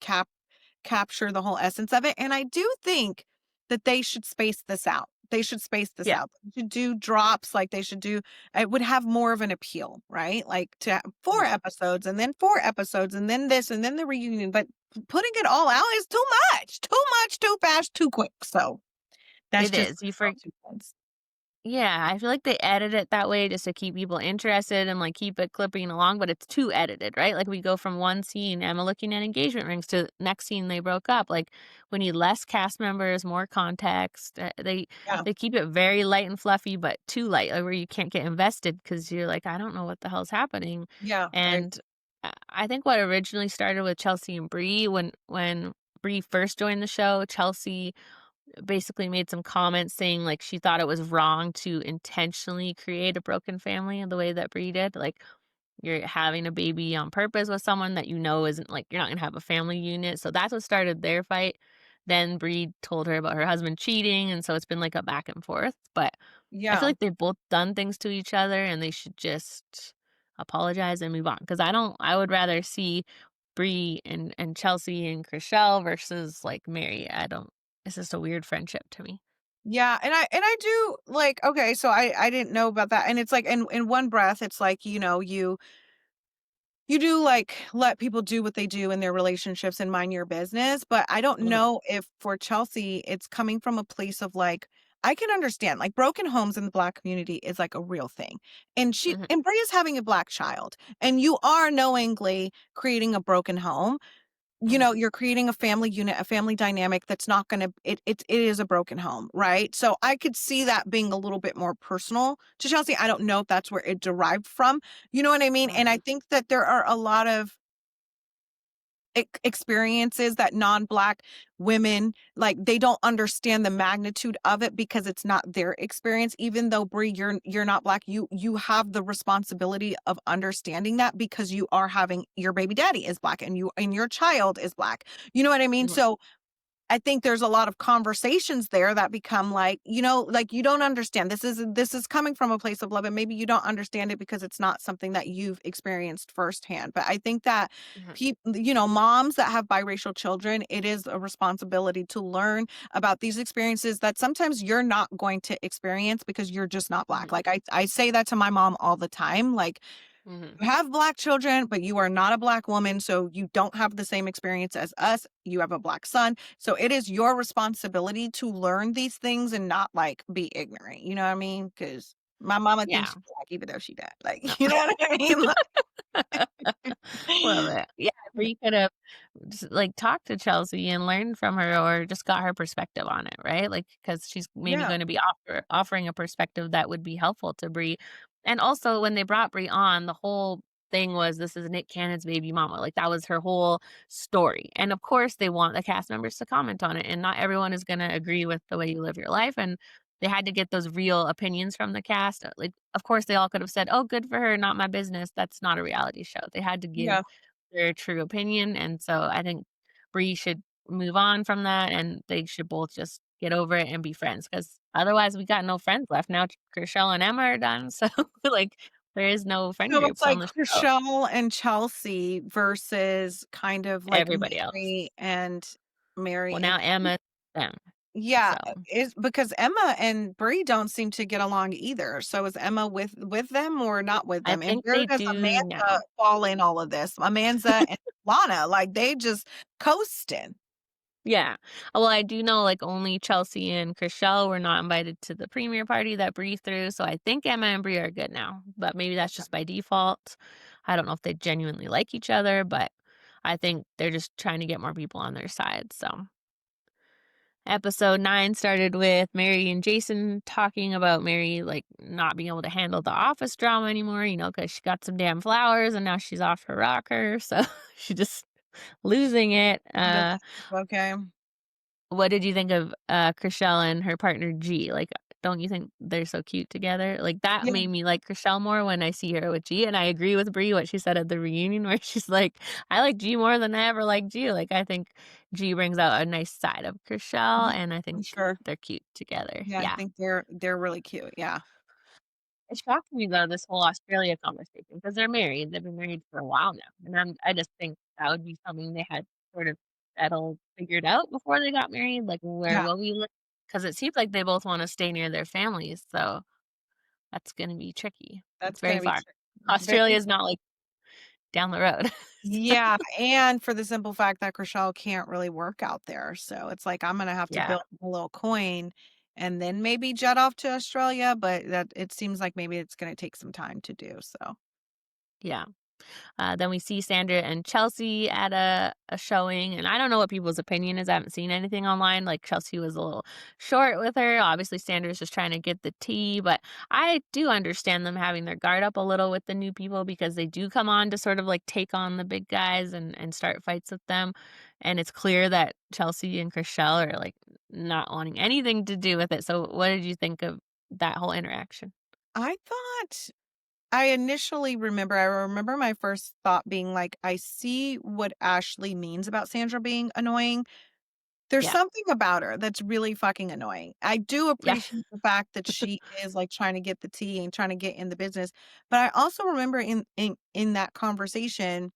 capture the whole essence of it, and I do think that they should space this out. They should space this Yeah. out. They should do drops, like, they should do it would have more of an appeal, right? Like, to have 4 Mhm. episodes, and then 4 episodes, and then this, and then the reunion, but putting it all out is too much. Too much, too fast, too quick, so that's It just is. my 2 cents. Yeah, I feel like they edit it that way just to keep people interested and, like, keep it clipping along, but it's too edited, right? Like, we go from one scene, Emma looking at engagement rings, to next scene, they broke up. Like, we need less cast members, more context. Yeah, They keep it very light and fluffy, but too light, like, where you can't get invested because 'cause you're like, "I don't know what the hell's happening." yeah, And I think what originally started with Chelsea and Bree, when Bree first joined the show, Chelsea basically made some comments saying, like, she thought it was wrong to intentionally create a broken family in the way that Brie did. Like, you're having a baby on purpose with someone that you know isn't like, you're not gonna have a family unit. So that's what started their fight. Then Brie told her about her husband cheating, and so it's been like a back and forth. But I feel yeah. like they've both done things to each other and they should just apologize and move on. Cause I would rather see Brie and Chelsea and Chriselle versus like Mary. I don't It's just a weird friendship to me. Yeah, and I do like okay, so I didn't know about that. And it's like in one breath, it's like, you do like let people do what they do in their relationships and mind your business. But I don't Mhm, know if for Chelsea, it's coming from a place of like, I can understand like broken homes in the black community is like a real thing. And mhm, Brie is having a black child, and you are knowingly creating a broken home. mhm, You're creating a family unit, a family dynamic that's not gonna it is a broken home, right? So I could see that being a little bit more personal to Chelsea. I don't know if that's where it derived from. You know what I mean? And I mhm, think that there are a lot of experiences that non-black women, like, they don't understand the magnitude of it because it's not their experience. Even though, Brie, you're not black, you have the responsibility of understanding that because you are having your baby daddy is black and your child is black. You know what I mean? Mhm, So I think there's a lot of conversations there that become like, like, you don't understand. This is coming from a place of love, and maybe you don't understand it because it's not something that you've experienced firsthand. But I think that mhm, people, moms that have biracial children, it is a responsibility to learn about these experiences that sometimes you're not going to experience because you're just not black. mhm, Like, I say that to my mom all the time. Like, mhm. you have black children, but you are not a black woman, so you don't have the same experience as us. You have a black son. So it is your responsibility to learn these things and not, like, be ignorant. You know what I mean? Because my mama thinks Yeah. she's black even though she died. No. Like, you know what I mean? Love it. Yeah, or you could have just, like, talked to Chelsea and learned from her or just got her perspective on it, right? Like, because she's maybe Yeah. gonna be offering a perspective that would be helpful to Bree. And also, when they brought Bree on, the whole thing was, "This is Nick Cannon's baby mama." Like, that was her whole story. And, of course, they want the cast members to comment on it, and not everyone is gonna agree with the way you live your life, and they had to get those real opinions from the cast. Like, of course, they all could have said, "Oh, good for her, not my business." That's not a reality show. They had to give Yeah. their true opinion, and so I think Bree should move on from that, and they should both just get over it and be friends. Because otherwise we got no friends left. Now Chrishell and Emma are done, so, like, there is no friend So it's groups like on the show. Chrishell and Chelsea versus kind of like Everybody else. Mary Well, and now Emma them, yeah, so is because Emma and Bree don't seem to get along either. So is Emma with them or not with I them? And think where they does do Amanda now. fall in all of this? Amanda and Lana, like, they just coasting. Yeah. Well, I do know, like, only Chelsea and Chrishell were not invited to the premiere party that Bree threw, so I think Emma and Bree are good now, but maybe that's just by default. I don't know if they genuinely like each other, but I think they're just trying to get more people on their side, so. Episode 9 started with Mary and Jason talking about Mary, like, not being able to handle the office drama anymore, because she got some damn flowers and now she's off her rocker, so she just losing it. That's okay. What did you think of, Chrishell and her partner G? Like, don't you think they're so cute together? Like, that Yeah, made me like Chrishell more when I see her with G, and I agree with Brie what she said at the reunion where she's like, "I like G more than I ever liked G." Like, I think G brings out a nice side of Chrishell, yeah, and I for think sure. they're cute together. Yeah, I Yeah. think they're really cute. Yeah. It shocked me though, this whole Australia conversation, because 'cause they're married, they've been married for a while now, and I just think that would be something they had sort of settled figured out before they got married, like, where Yeah, will we live? Because it seems like they both wanna stay near their families, so that's gonna be tricky. It's that's very gonna be far. very. Australia's not, like, down the road. So Yeah, and for the simple fact that Chrishell can't really work out there, so it's like, I'm gonna have to yeah, build a little coin and then maybe jet off to Australia, but that it seems like maybe it's gonna take some time to do, so. yeah. Then we see Sandra and Chelsea at a showing, and I don't know what people's opinion is. I haven't seen anything online. Like, Chelsea was a little short with her. Obviously, Sandra's just trying to get the tea, but I do understand them having their guard up a little with the new people because they do come on to sort of like take on the big guys and start fights with them. And it's clear that Chelsea and Chrishell are like not wanting anything to do with it. So, what did you think of that whole interaction? I thought I remember my first thought being like, I see what Ashley means about Sandra being annoying. There's Yeah, something about her that's really fucking annoying. I do yeah, appreciate the fact that she is, like, trying to get the tea and trying to get in the business, but I also remember in that conversation,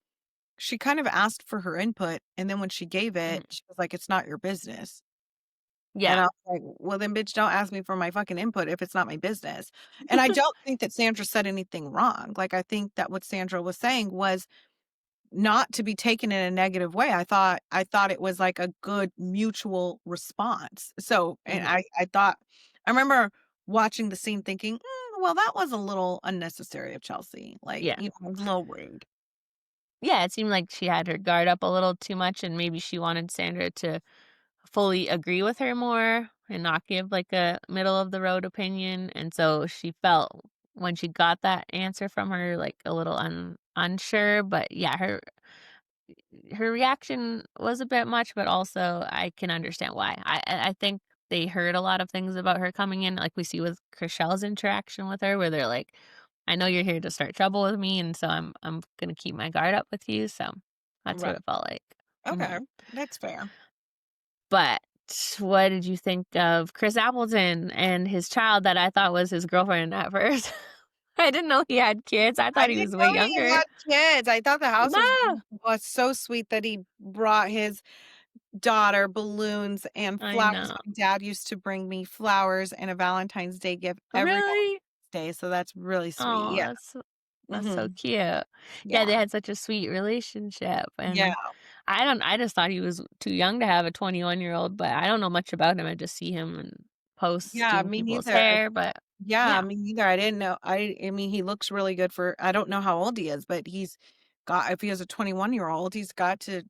she kind of asked for her input, and then when she gave it, mhm, she was like, "It's not your business." And yeah, I was like, "Well, then, bitch, don't ask me for my fucking input if it's not my business." And I don't think that Sandra said anything wrong. Like, I think that what Sandra was saying was not to be taken in a negative way. I thought it was like a good mutual response. So, and mhm, I thought I remember watching the scene thinking, well, that was a little unnecessary of Chelsea. Like, yeah. it was a little rude. Yeah, it seemed like she had her guard up a little too much, and maybe she wanted Sandra to fully agree with her more and not give like a middle of the road opinion. And so she felt when she got that answer from her like a little unsure. But yeah, her reaction was a bit much, but also I can understand why. I think they heard a lot of things about her coming in, like we see with Chriselle's interaction with her, where they're like, "I know you're here to start trouble with me, and so I'm gonna keep my guard up with you." So that's what Right. it felt like. Okay. Mhm. That's fair. But what did you think of Chris Appleton and his child that I thought was his girlfriend at first? I didn't know he had kids. I I thought he didn't was way know he younger. had kids. I thought the house No, was so sweet that he brought his daughter balloons and I flowers. know. My dad used to bring me flowers and a Valentine's Day gift every Really? Day, so that's really sweet. Oh, Yeah. that's so Mhm. cute. Yeah, they Yeah. had such a sweet relationship, Yeah. and I just thought he was too young to have a 21-year-old, but I don't know much about him. I just see him in posts Yeah, doing me people's neither. hair, but Yeah, yeah. me neither. I didn't know. I mean, he looks really good for I don't know how old he is, but he's got if he has a 21-year-old, he's got to,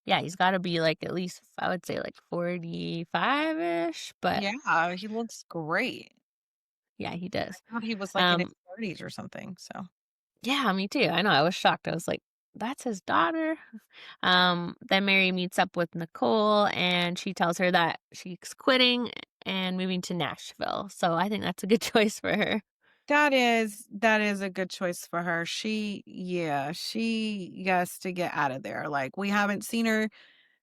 Yeah, he's gotta be, like, at least, I would say, like, 45-ish, but yeah, he looks great. yeah, he does. I thought he was, like, in his Um, 30s or something, so yeah, me too. I know, I was shocked. I was like, "That's his daughter?" Then Mary meets up with Nicole, and she tells her that she's quitting and moving to Nashville, so I think that's a good choice for her. that is a good choice for her. She has to get out of there. Like, we haven't seen her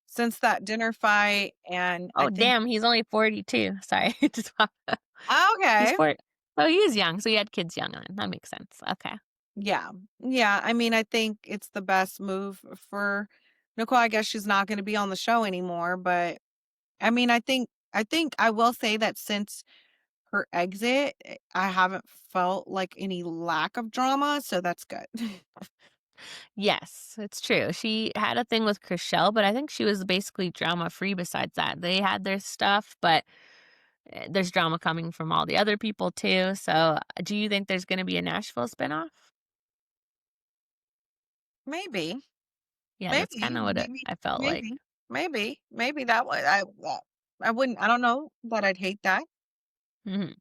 since that dinner fight, and I Oh, think damn, he's only 42. Sorry, just popped up. He's okay. 4 Oh, he is young, so he had kids young then, that makes sense. Okay. Yeah. Yeah, I mean, I think it's the best move for Nicole. I guess she's not gonna be on the show anymore, but, I mean, I think I will say that since her exit, I haven't felt, like, any lack of drama, so that's good. Yes, it's true. She had a thing with Chriselle, but I think she was basically drama free besides that. They had their stuff, but there's drama coming from all the other people too. So, do you think there's gonna be a Nashville spinoff? Maybe. Yeah, that's Maybe, kinda what maybe, I felt like. maybe that would I wouldn't I don't know that I'd hate that. Mhm.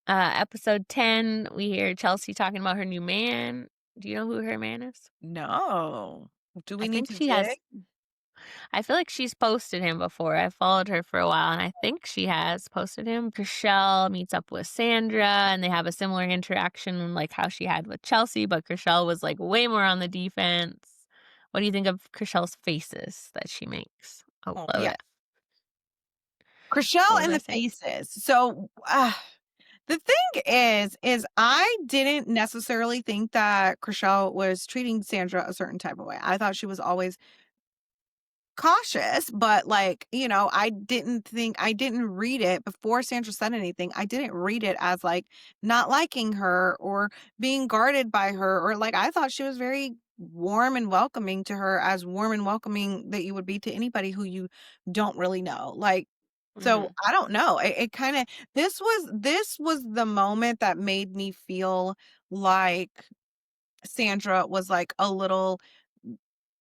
Episode 10, we hear Chelsea talking about her new man. Do you know who her man is? No. Do I we need think to she has dig? I feel like she's posted him before. I followed her for a while, and I think she has posted him. Chriselle meets up with Sandra, and they have a similar interaction like how she had with Chelsea, but Chriselle was, like, way more on the defense. What do you think of Chriselle's faces that she makes? Oh, Oh, love yeah. it. What Chriselle was and I the saying? faces. So, the thing is I didn't necessarily think that Chriselle was treating Sandra a certain type of way. I thought she was always cautious, but, like, I didn't read it before Sandra said anything. I didn't read it as, like, not liking her or being guarded by her or, like, I thought she was very warm and welcoming to her, as warm and welcoming that you would be to anybody who you don't really know. Like, so Mhm. I don't know. It kinda this was the moment that made me feel like Sandra was, like, a little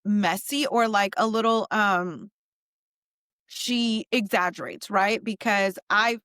messy or, like, a little, she exaggerates, right? Because I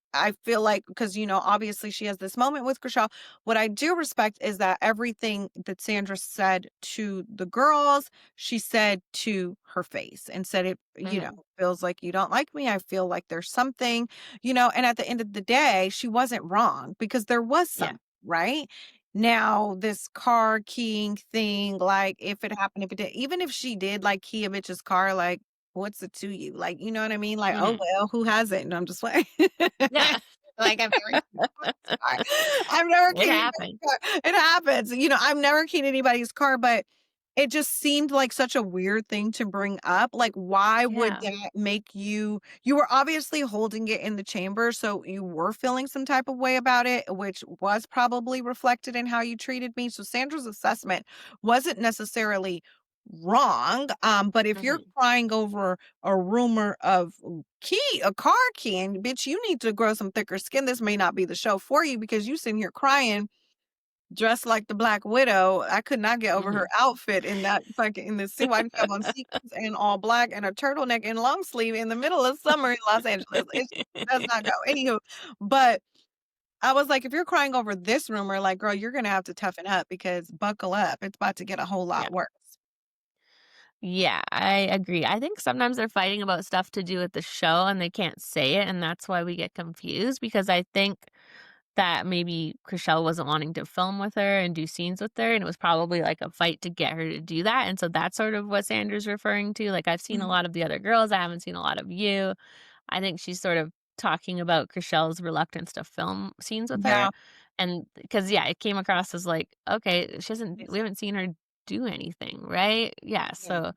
feel like because, obviously she has this moment with Chriselle. What I do respect is that everything that Sandra said to the girls, she said to her face and said it, Mhm. feels like you don't like me. I feel like there's something, and at the end of the day, she wasn't wrong because there was Yeah. some, right? Now, this car keying thing, like if it happened, if it did, even if she did like key a bitch's car, like what's it to you? Like, you know what I mean? Like, "Oh, Mhm. well, who hasn't?" No, I'm just like Yeah. like, I've never keyed anybody's car. I've never It keyed happened. anybody's car. It happens, I've never keyed anybody's car, but it just seemed like such a weird thing to bring up. Like, why would Yeah. that make you were obviously holding it in the chamber, so you were feeling some type of way about it, which was probably reflected in how you treated me. So Sandra's assessment wasn't necessarily wrong, but if you're Mhm. crying over a rumor of a car key, and bitch, you need to grow some thicker skin. This may not be the show for you because you sitting here crying dressed like the Black Widow. I could not get over her Mhm. outfit in that fucking in the suit. Why do you have on sequins and all black and a turtleneck and long sleeve in the middle of summer in Los Angeles? It does not go. Anywho, but I was like, if you're crying over this rumor, like, girl, you're gonna have to toughen up because buckle up. It's about to get a whole Yeah. lot worse. Yeah, I agree. I think sometimes they're fighting about stuff to do with the show and they can't say it, and that's why we get confused because I think that maybe Chriselle wasn't wanting to film with her and do scenes with her, and it was probably like a fight to get her to do that. And so that's sort of what Sandra's referring to. Like, I've seen a Mhm. lot of the other girls, I haven't seen a lot of you. I think she's sort of talking about Chriselle's reluctance to film scenes with her. Yeah. And because, yeah, it came across as like, okay, we haven't seen her do anything, right? Yeah. Yeah. So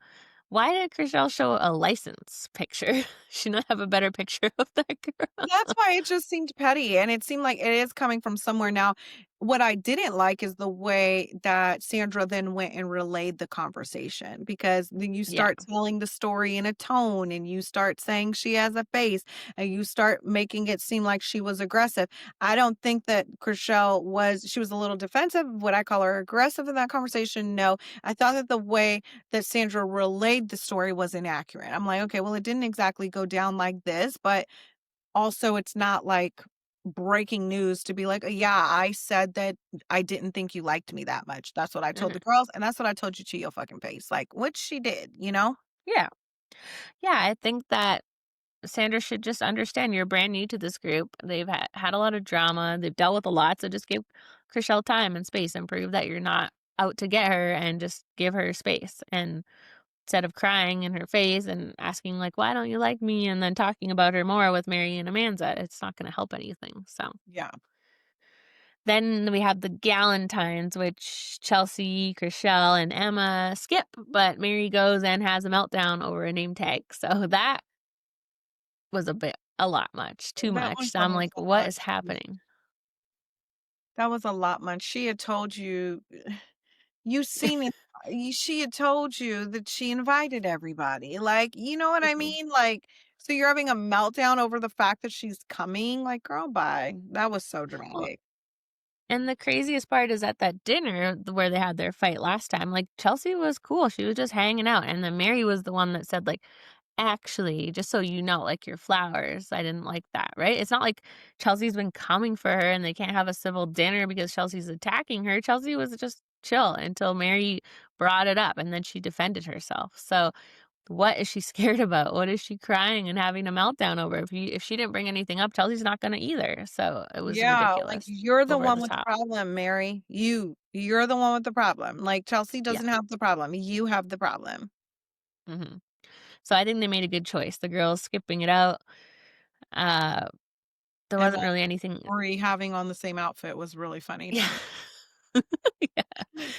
why did Chriselle show a license picture? She not have a better picture of that girl. That's why it just seemed petty, and it seemed like it is coming from somewhere. Now, what I didn't like is the way that Sandra then went and relayed the conversation, because then you Yeah. start telling the story in a tone, and you start saying she has a face, and you start making it seem like she was aggressive. I don't think that Chriselle was she was a little defensive. Would I call her aggressive in that conversation? No. I thought that the way that Sandra relayed the story was inaccurate. I'm like, okay, well, it didn't exactly go down like this, but also, it's not like breaking news to be like, "Yeah, I said that I didn't think you liked me that much. That's what I told the Mhm. girls, and that's what I told you to your fucking face." Like, which she did, you know? Yeah. Yeah, I think that Sandra should just understand you're brand new to this group. They've had a lot of drama. They've dealt with a lot. So just give Chriselle time and space and prove that you're not out to get her and just give her space. And instead of crying in her face and asking, like, why don't you like me? And then talking about her more with Mary and Amanda, it's not going to help anything. So Yeah. then we have the Galentines, which Chelsea, Chriselle, and Emma skip, but Mary goes and has a meltdown over a name tag. So that was a lot much, too That much. was So I'm almost like, a "What lot. is happening?" That was a lot much. She had told you you seen it she had told you that she invited everybody. Like, you know what I Mhm. mean? Like, so you're having a meltdown over the fact that she's coming? Like, girl, bye. That was so Well, dramatic. and the craziest part is at that dinner where they had their fight last time, like, Chelsea was cool, she was just hanging out, and then Mary was the one that said, like, "Actually, just so you know, like, your flowers, I didn't like that," right? It's not like Chelsea's been coming for her and they can't have a civil dinner because Chelsea's attacking her. Chelsea was just chill until Mary brought it up, and then she defended herself. So what is she scared about? What is she crying and having a meltdown over? If she didn't bring anything up, Chelsea's not gonna either. So it was Yeah, like, ridiculous, you're the over one the with the top. problem, Mary. You're the one with the problem. Like, Chelsea Yeah. doesn't have the problem. You have the problem. Mhm. So I think they made a good choice. The girls skipping it out. Uh, there Emma wasn't really anything. and Marie having on the same outfit was really funny to Yeah. me. Yeah.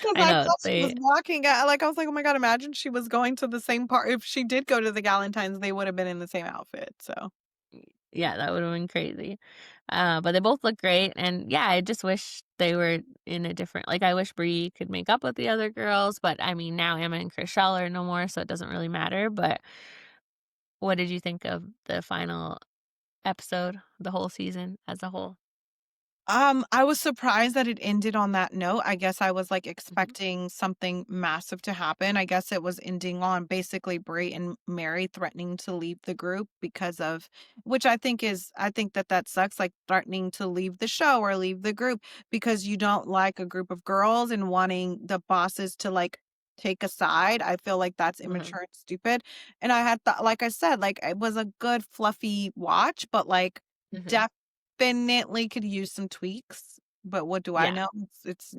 'Cause I I know. thought she was walking out like, I was like, "Oh my god, imagine she was going to the same part." If she did go to the Galentines, they would have been in the same outfit, so Yeah, that would have been crazy. But they both look great, and yeah, I just wish they were in a different. Like, I wish Bree could make up with the other girls, but I mean, now Emma and Chriselle are no more, so it doesn't really matter. But what did you think of the final episode, the whole season as a whole? I was surprised that it ended on that note. I guess I was, like, Mhm, expecting something massive to happen. I guess it was ending on basically Brie and Mary threatening to leave the group because of which I think that that sucks, like, threatening to leave the show or leave the group because you don't like a group of girls and wanting the bosses to, like, take a side. I feel like that's mhm, immature and stupid, and I had thought like I said, like, it was a good fluffy watch, but, like, mhm. definitely could use some tweaks, but what do I Yeah, know? It's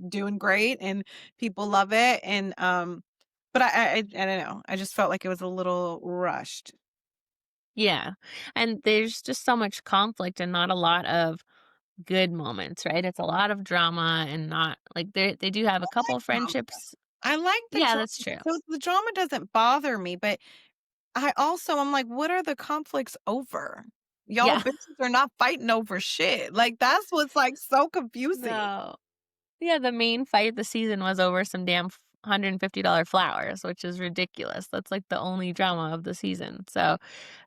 doing great and people love it and, but I don't know. I just felt like it was a little rushed. yeah, and there's just so much conflict and not a lot of good moments, right? It's a lot of drama and not like they do have a couple of Drama. friendships. I like the Yeah, drama. that's true. So the drama doesn't bother me, but I'm like, what are the conflicts over? Y'all Yeah. bitches are not fighting over shit. Like, that's what's, like, so confusing. No. Yeah, the main fight of the season was over some damn $150 flowers, which is ridiculous. That's like the only drama of the season. So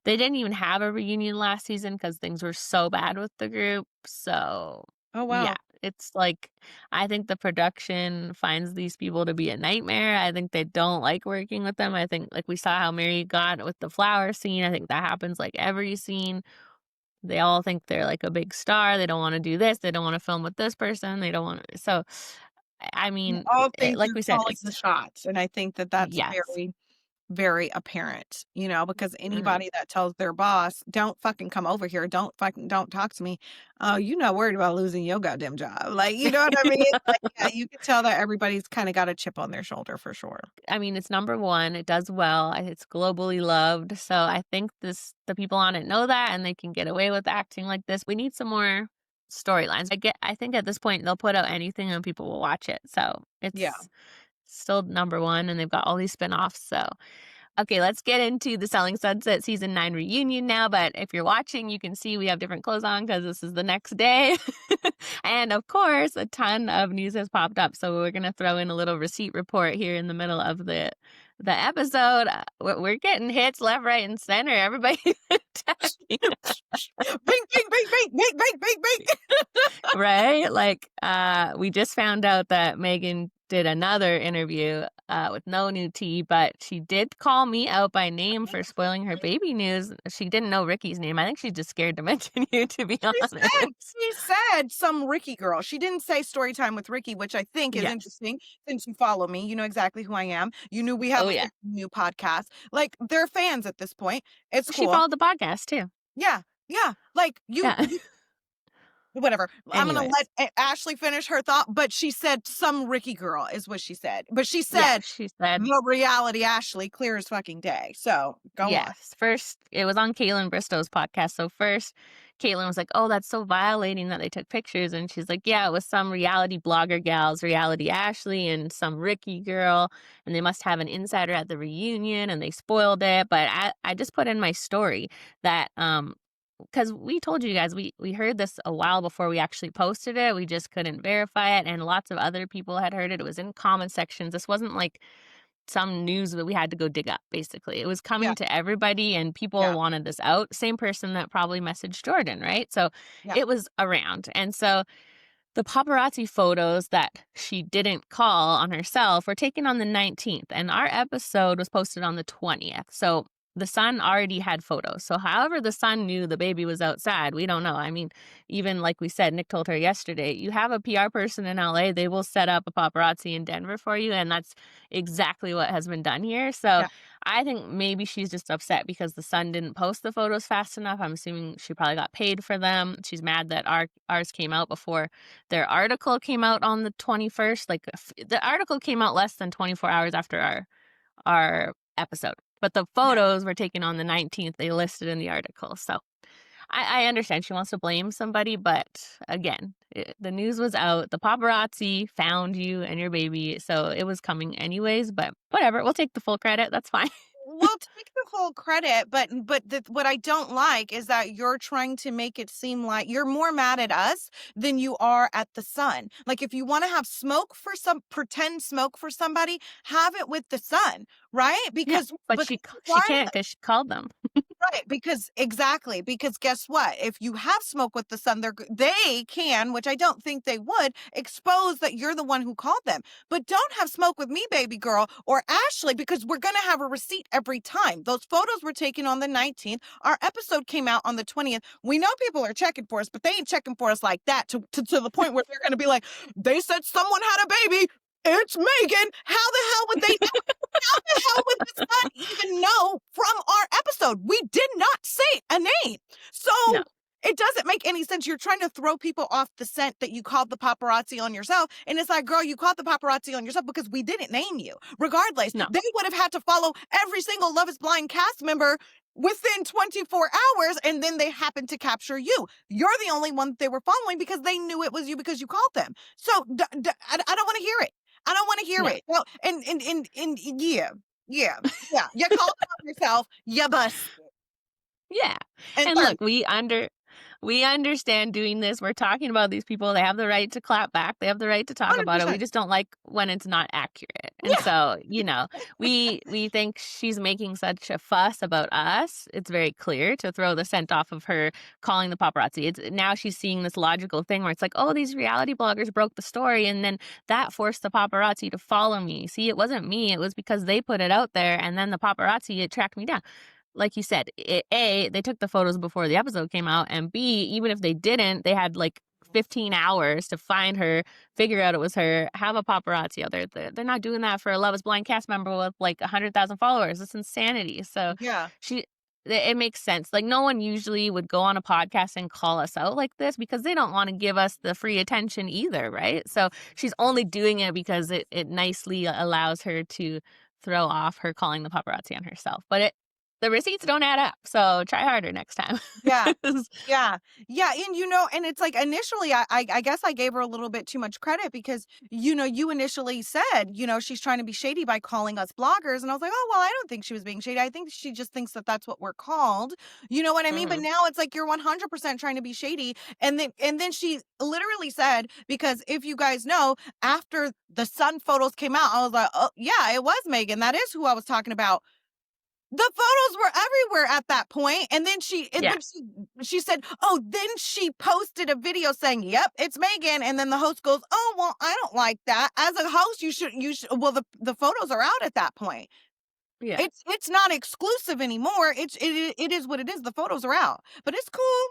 they didn't even have a reunion last season because things were so bad with the group. So Oh, yeah, wow. it's like I think the production finds these people to be a nightmare. I think they don't like working with them. I think like we saw how Mary got with the flower scene. I think that happens like every scene. They all think they're like a big star. They don't want to do this. They don't want to film with this person. They don't want to. So I mean, All think like you're we said, calling it's the shots, and I think that that's yes. very, very apparent, because Mhm. anybody that tells their boss, "Don't fucking come over here, don't talk to me," oh, you're not worried about losing your goddamn job. Like, you know what I mean? Like, yeah, you can tell that everybody's kinda got a chip on their shoulder for sure. I mean, it's number 1, it does well, it's globally loved, so I think the people on it know that, and they can get away with acting like this. We need some more storylines. I think at this point, they'll put out anything and people will watch it, so Yeah. it's still number 1, and they've got all these spinoffs, so okay, let's get into the Selling Sunset season 9 reunion now. But if you're watching, you can see we have different clothes on because this is the next day. And of course, a ton of news has popped up. So we're gonna throw in a little receipt report here in the middle of the episode. We're getting hits left, right, and center. Everybody's attacking, Bing, bing, bing, bing, bing, bing, bing, bing. right? Like, we just found out that Megan did another interview with no new tea, but she did call me out by name for spoiling her baby news. She didn't know Ricky's name. I think she's just scared to mention you, to be She said honest. she said some Ricky girl. She didn't say story time with Ricky, which I think is Yes. interesting since you follow me. You know exactly who I am. You knew we have Oh, a yeah. new podcast. Like, they're fans at this point. It's She cool. followed the podcast too. Yeah. Yeah. Like, Yeah. whatever. I'm gonna Anyways. let Ashley finish her thought, but she said some Ricky girl is what she said. But she Yeah, said she said the reality Ashley clear as fucking day. So go on. yes. First, it was on Caitlin Bristow's podcast. So first, Caitlin was like, "Oh, that's so violating that they took pictures," and she's like, "Yeah, it was some reality blogger gals, Reality Ashley, and some Ricky girl, and they must have an insider at the reunion, and they spoiled it." But I just put in my story that because we told you guys we heard this a while before we actually posted it. We just couldn't verify it, and lots of other people had heard it. It was in comment sections. This wasn't like some news that we had to go dig up, basically. It was Yeah. coming to everybody and people Yeah. wanted this out. Same person that probably messaged Jordan, right? So Yeah. it was around. And so the paparazzi photos that she didn't call on herself were taken on the 19th, and our episode was posted on the 20th. So the son already had photos. So, however, the son knew the baby was outside, we don't know. I mean, even like we said, Nick told her yesterday, you have a PR person in LA, they will set up a paparazzi in Denver for you. And that's exactly what has been done here. So, Yeah. I think maybe she's just upset because the son didn't post the photos fast enough. I'm assuming she probably got paid for them. She's mad that ours came out before their article came out on the 21st. Like the article came out less than 24 hours after our episode, but the Yeah. photos were taken on the 19th. They listed in the article. So I understand she wants to blame somebody, but again, the news was out. The paparazzi found you and your baby, so it was coming anyways. But whatever, we'll take the full credit. That's fine. We'll take the full credit, but what I don't like is that you're trying to make it seem like you're more mad at us than you are at the sun. Like, if you want to have pretend smoke for somebody, have it with the sun, right? Yeah, but Because she why? can't because she called them. Right, because guess what? If you have smoke with the sun, they can, which I don't think they would, expose that you're the one who called them. But don't have smoke with me, baby girl, or Ashley, because we're gonna have a receipt every time. Those photos were taken on the 19th. Our episode came out on the 20th. We know people are checking for us, but they ain't checking for us like that to the point where they're gonna be like, they said someone had a baby. It's Megan. How the hell would they how the hell would the son even know from our episode? We did not say a name. So No, it doesn't make any sense. You're trying to throw people off the scent that you called the paparazzi on yourself. And it's like, girl, you called the paparazzi on yourself because we didn't name you. Regardless, no, they would have had to follow every single Love is Blind cast member within 24 hours, and then they happened to capture you. You're the only one that they were following because they knew it was you because you called them. So I don't want to hear it. I don't want to hear no. it. Well, and yeah. You called it on yourself. You bust. Yeah. And And third, look, we understand doing this. We're talking about these people. They have the right to clap back. They have the right to talk about it. We 100%. just don't like when it's not accurate. And Yeah. so, we think she's making such a fuss about us. It's very clear to throw the scent off of her calling the paparazzi. It's now she's seeing this logical thing where it's like, oh, these reality bloggers broke the story, and then that forced the paparazzi to follow me. See, it wasn't me. It was because they put it out there, and then the paparazzi it tracked me down. Like you said, A, they took the photos before the episode came out, and B, even if they didn't, they had like 15 hours to find her, figure out it was her, have a paparazzi out there. They're not doing that for a Love Is Blind cast member with like 100,000 followers. It's insanity. So Yeah. she, it makes sense. Like no one usually would go on a podcast and call us out like this because they don't want to give us the free attention either, right? So she's only doing it because it nicely allows her to throw off her calling the paparazzi on herself. But the receipts don't add up. So try harder next time. Yeah. Yeah. Yeah. And, and it's like initially, I guess I gave her a little bit too much credit because, you initially said, she's trying to be shady by calling us bloggers. And I was like, oh, well, I don't think she was being shady. I think she just thinks that that's what we're called. You know what I mean? But Mhm. now it's like you're 100% trying to be shady. And then she literally said, because if you guys know, after the sun photos came out, I was like, oh, yeah, it was Megan. That is who I was talking about. The photos were everywhere at that point, and then Yeah. she said, "Oh, then she posted a video saying, "Yep, it's Megan." And then the host goes, "Oh, well, I don't like that. As a host, you should well, the photos are out at that point. Yeah. It's not exclusive anymore. It is what it is. The photos are out. But it's cool.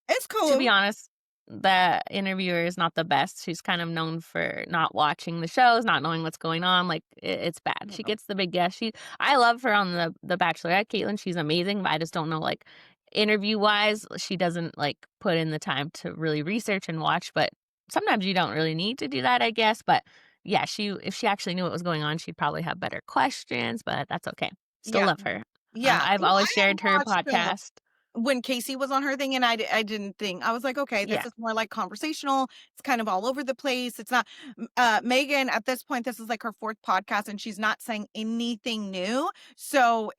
It's To be cool." honest, the interviewer is not the best. She's kind of known for not watching the shows, not knowing what's going on. Like it's bad. She Yeah. gets the big guest. I love her on the Bachelorette. Caitlyn, she's amazing, but I just don't know like interview wise, she doesn't like put in the time to really research and watch. But sometimes you don't really need to do that, I guess. But yeah, if she actually knew what was going on, she'd probably have better questions. But that's okay. Still Yeah. love her. Yeah. I've Well, always I had shared her watched podcast. when Casey was on her thing, and I didn't think, I was like, okay, this Yeah, is more like conversational. It's kind of all over the place. It's not Megan at this point, this is like her fourth podcast and she's not saying anything new. So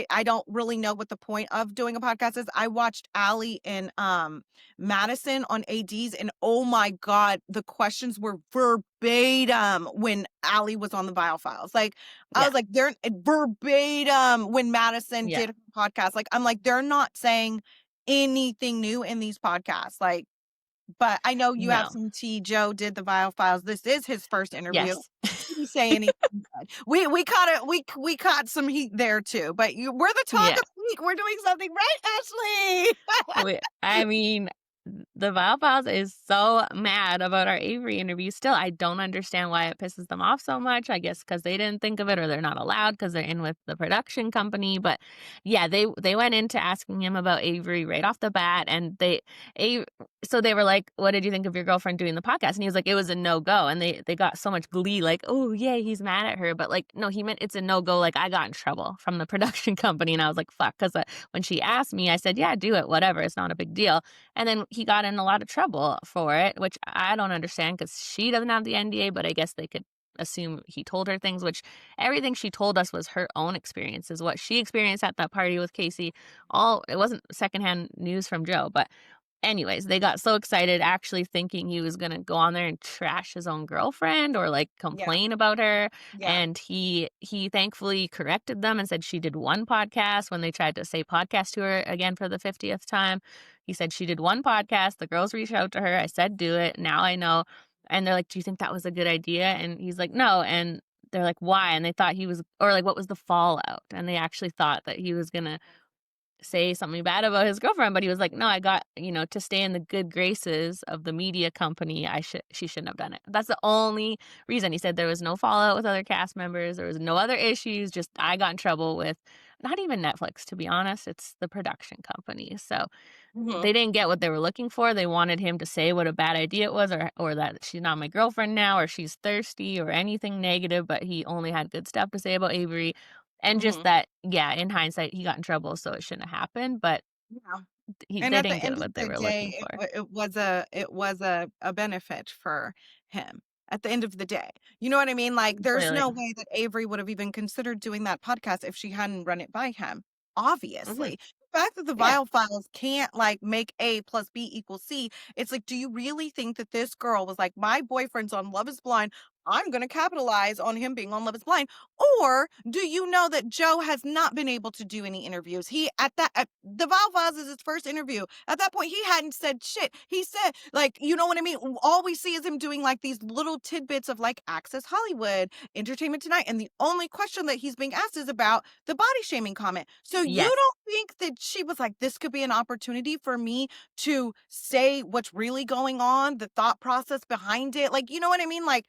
I don't really know what the point of doing a podcast is. I watched Allie and Madison on ADs, and oh my God, the questions were verbatim when Allie was on the Bio Files. Like I yeah, was like, they're verbatim when Madison yeah. did her podcast. Like, I'm like, they're not saying anything new in these podcasts. Like, but I know you have No. some tea. Joe did the Bio Files. This is his first interview. Yes. Didn't say anything good. We caught it. We caught some heat there too. But we're the talk Yeah. of the week. We're doing something right, Ashley. I mean, the Vile Pals is so mad about our Avery interview still. I don't understand why it pisses them off so much. I guess because they didn't think of it or they're not allowed because they're in with the production company. But yeah, they went into asking him about Avery right off the bat. And so they were like, what did you think of your girlfriend doing the podcast? And he was like, it was a no-go. And they got so much glee, like, oh, yeah, he's mad at her. But like, no, he meant it's a no-go. Like I got in trouble from the production company. And I was like, fuck. Because when she asked me, I said, yeah, do it, whatever. It's not a big deal. And then he got in a lot of trouble for it, which I don't understand because she doesn't have the NDA, but I guess they could assume he told her things, which everything she told us was her own experiences, what she experienced at that party with Casey. It wasn't secondhand news from Joe, but anyways, they got so excited actually thinking he was going to go on there and trash his own girlfriend or like Yeah. complain about her. Yeah. And he thankfully corrected them and said she did one podcast when they tried to say podcast to her again for the 50th time. He said she did one podcast. The girls reached out to her. I said, do it. Now I know. And they're like, do you think that was a good idea? And he's like, no. And they're like, why? And they thought he was, or like, what was the fallout? And they actually thought that he was going to say something bad about his girlfriend, but he was like, no, I got, to stay in the good graces of the media company, she shouldn't have done it. That's the only reason. He said there was no fallout with other cast members. There was no other issues. Just I got in trouble with not even Netflix, to be honest. It's the production company. So Mhm. they didn't get what they were looking for. They wanted him to say what a bad idea it was or that she's not my girlfriend now or she's thirsty or anything negative, but he only had good stuff to say about Avery. And just Mhm. that, yeah, in hindsight, he got in trouble, so it shouldn't have happened, but Yeah. And they at the didn't get end of what they the were day, looking for. it was a benefit for him at the end of the day. You know what I mean? Like, there's Clearly. no way that Avery would have even considered doing that podcast if she hadn't run it by him. Mhm. Obviously. The fact that the Yeah. Vile Files can't like make A plus B equals C, it's like, do you really think that this girl was like, my boyfriend's on Love is Blind. I'm going to capitalize on him being on Love is Blind? Or do you know that Joe has not been able to do any interviews? He, at the Valvaz is his first interview. At that point, he hadn't said shit. He said, like, you know what I mean? All we see is him doing like these little tidbits of like Access Hollywood, Entertainment Tonight. And the only question that he's being asked is about the body shaming comment. So you Yes. don't think that she was like, this could be an opportunity for me to say what's really going on, the thought process behind it? Like, you know what I mean? Like,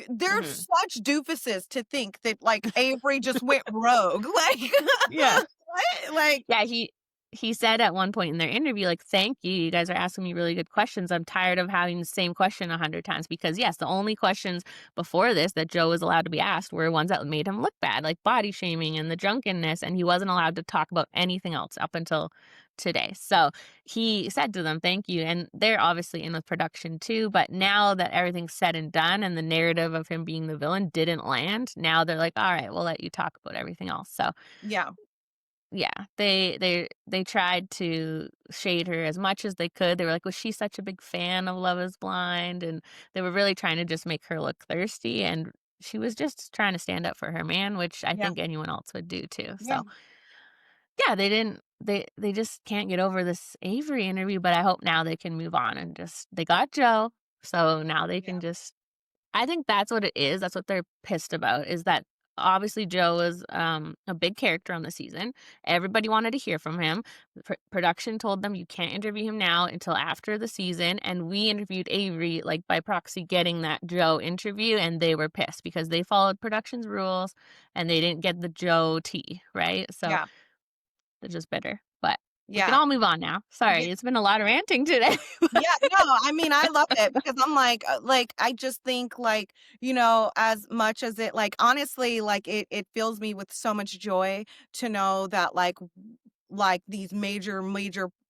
they're Mhm. such doofuses to think that like Avery just went rogue. Like, Yeah. what? Like, Yeah, he said at one point in their interview, like, "Thank you. You guys are asking me really good questions. I'm tired of having the same question 100 times." Because, yes, the only questions before this that Joe was allowed to be asked were ones that made him look bad, like body shaming and the drunkenness, and he wasn't allowed to talk about anything else up until today. So he said to them, "Thank you." And they're obviously in with production too, but now that everything's said and done and the narrative of him being the villain didn't land, now they're like, "All right, we'll let you talk about everything else." So yeah, yeah, they tried to shade her as much as they could. They were like, "Was she such a big fan of Love Is Blind?" And they were really trying to just make her look thirsty, and she was just trying to stand up for her man, which I yeah, think anyone else would do too. yeah, So, yeah, they just can't get over this Avery interview, but I hope now they can move on and just they got Joe, so now they yeah, can just I think that's what it is. That's what they're pissed about is that obviously Joe is a big character on the season. Everybody wanted to hear from him. Production told them you can't interview him now until after the season. And we interviewed Avery, like by proxy, getting that Joe interview. And they were pissed because they followed production's rules and they didn't get the Joe tea, right? So yeah, they're just bitter. But we can yeah. all move on now. Sorry, it's been a lot of ranting today. Yeah, no, I mean, I love it because I'm like, I just think like, as much as it like, honestly, like it fills me with so much joy to know that like these major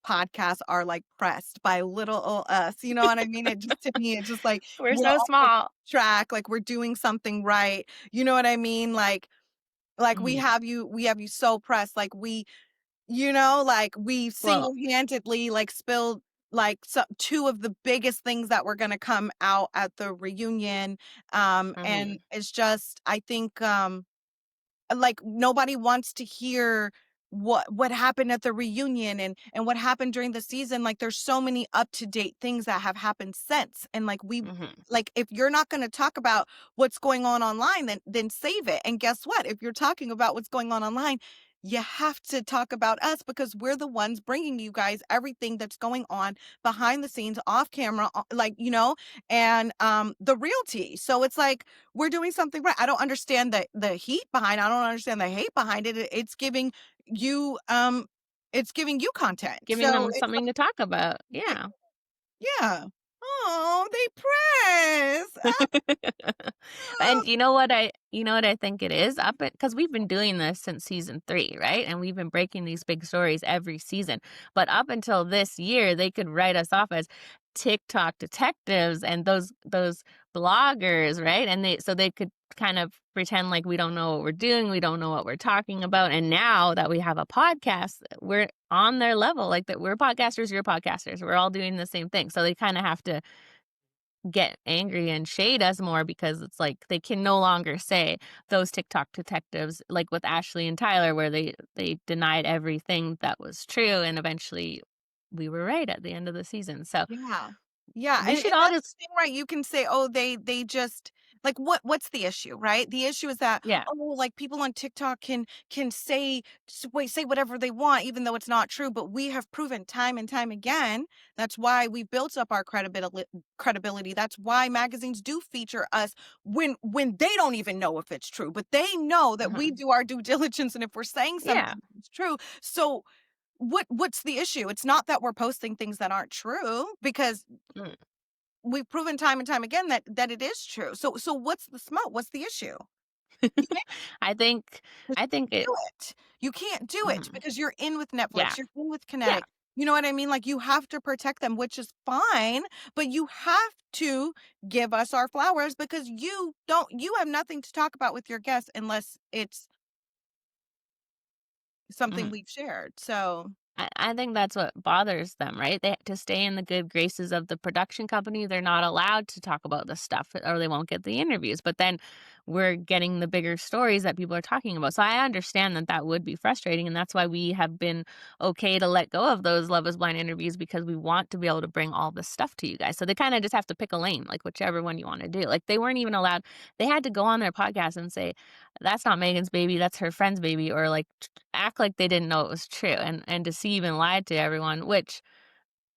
podcasts are like pressed by little old us. You know what I mean? It just to me, it's just like We're we're so on the small. track, like we're doing something right. You know what I mean? Like Mhm. we have you so pressed. Like like we Well, single-handedly like spilled like two of the biggest things that were going to come out at the reunion. And mhm, it's just, I think, like nobody wants to hear what happened at the reunion and what happened during the season. Like there's so many up to date things that have happened since, and mhm. like if you're not going to talk about what's going on online, then save it. And guess what, if you're talking about what's going on online, you have to talk about us because we're the ones bringing you guys everything that's going on behind the scenes, off camera, like and the realty. So it's like we're doing something right. I don't understand the heat behind. I don't understand the hate behind it. It's giving you content. Giving So them it's something to talk about, like, yeah. yeah. Oh, they press. Oh, And you know what I think it is? Up because we've been doing this since season 3, right? And we've been breaking these big stories every season. But up until this year, they could write us off as TikTok detectives and those bloggers, right? And they could kind of pretend like we don't know what we're doing, we don't know what we're talking about. And now that we have a podcast, we're on their level, like that we're podcasters, you're podcasters. We're all doing the same thing. So they kind of have to get angry and shade us more because it's like they can no longer say those TikTok detectives like with Ashley and Tyler where they denied everything that was true and eventually we were right at the end of the season. So yeah. Yeah, we and should and all that's just the thing, right? You can say, "Oh, they just," like, what's the issue, right? The issue is that, yeah. oh, like, people on TikTok can say whatever they want even though it's not true, but we have proven time and time again, that's why we built up our credibility. That's why magazines do feature us when they don't even know if it's true, but they know that we Mhm. do our due diligence, and if we're saying Yeah. something, it's true. So what's the issue? It's not that we're posting things that aren't true because Mm. we've proven time and time again that it is true. So what's the smoke? What's the issue? You can't I think I think it do it. You can't do it mhm. because you're in with Yeah. Netflix, you're in with Yeah. Kinetic. You know what I mean? Like you have to protect them, which is fine, but you have to give us our flowers because you have nothing to talk about with your guests unless it's something Mhm. we've shared. So I think that's what bothers them, right? They to stay in the good graces of the production company, they're not allowed to talk about this stuff or they won't get the interviews. But then we're getting the bigger stories that people are talking about. So I understand that that would be frustrating. And that's why we have been okay to let go of those Love is Blind interviews because we want to be able to bring all this stuff to you guys. So they kind of just have to pick a lane, like whichever one you want to do. Like they weren't even allowed, they had to go on their podcast and say, that's not Megan's baby, that's her friend's baby, or like act like they didn't know it was true and deceive and lie to everyone, which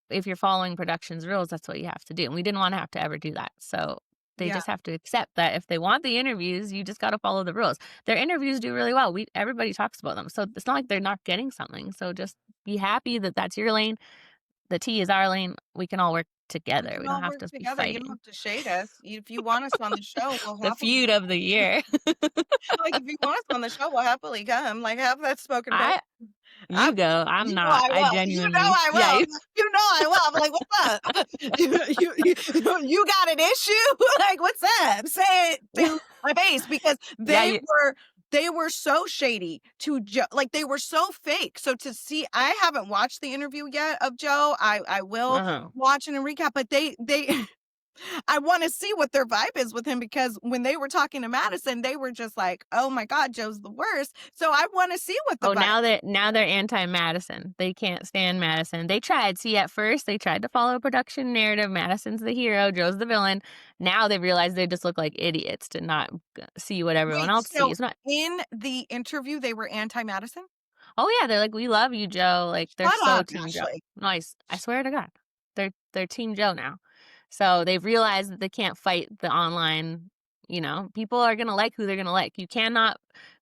if you're following production's rules, that's what you have to do. And we didn't want to have to ever do that. So they Yeah. just have to accept that if they want the interviews, you just got to follow the rules. Their interviews do really well. Everybody talks about them. So it's not like they're not getting something. So just be happy that that's your lane. The T is our lane. We can all work We together. can We don't all have work to be together. You don't fighting. have to shade us. If you want us on the show, we'll The happily feud of the year. like, if you want us on the show, we'll happily come. Like, have that spoken prayer. I You go. I'm You know not. I I will. You know genuinely I yeah, will. You know I will. I'm like, what's up? You got an issue? Like, what's up? Say it to my face because yeah, they were so shady to Joe. Like they were so fake. So to see, I haven't watched the interview yet of Joe. I will uh-huh. watch it and recap, but they I want to see what their vibe is with him because when they were talking to Madison, they were just like, "Oh my God, Joe's the worst." So I want to see what the Oh, vibe. now they're anti-Madison. They can't stand Madison. They tried. See, at first they tried to follow production narrative. Madison's the hero, Joe's the villain. Now they realize they just look like idiots to not see what everyone Wait, else so sees. Not. in the interview, they were anti-Madison? Oh yeah, they're like, we love you, Joe. Like they're Shut so up, team Joe. Ashley. Nice. I swear to God, they're team Joe now. So they've realized that they can't fight the online. People are gonna like who they're gonna like. You cannot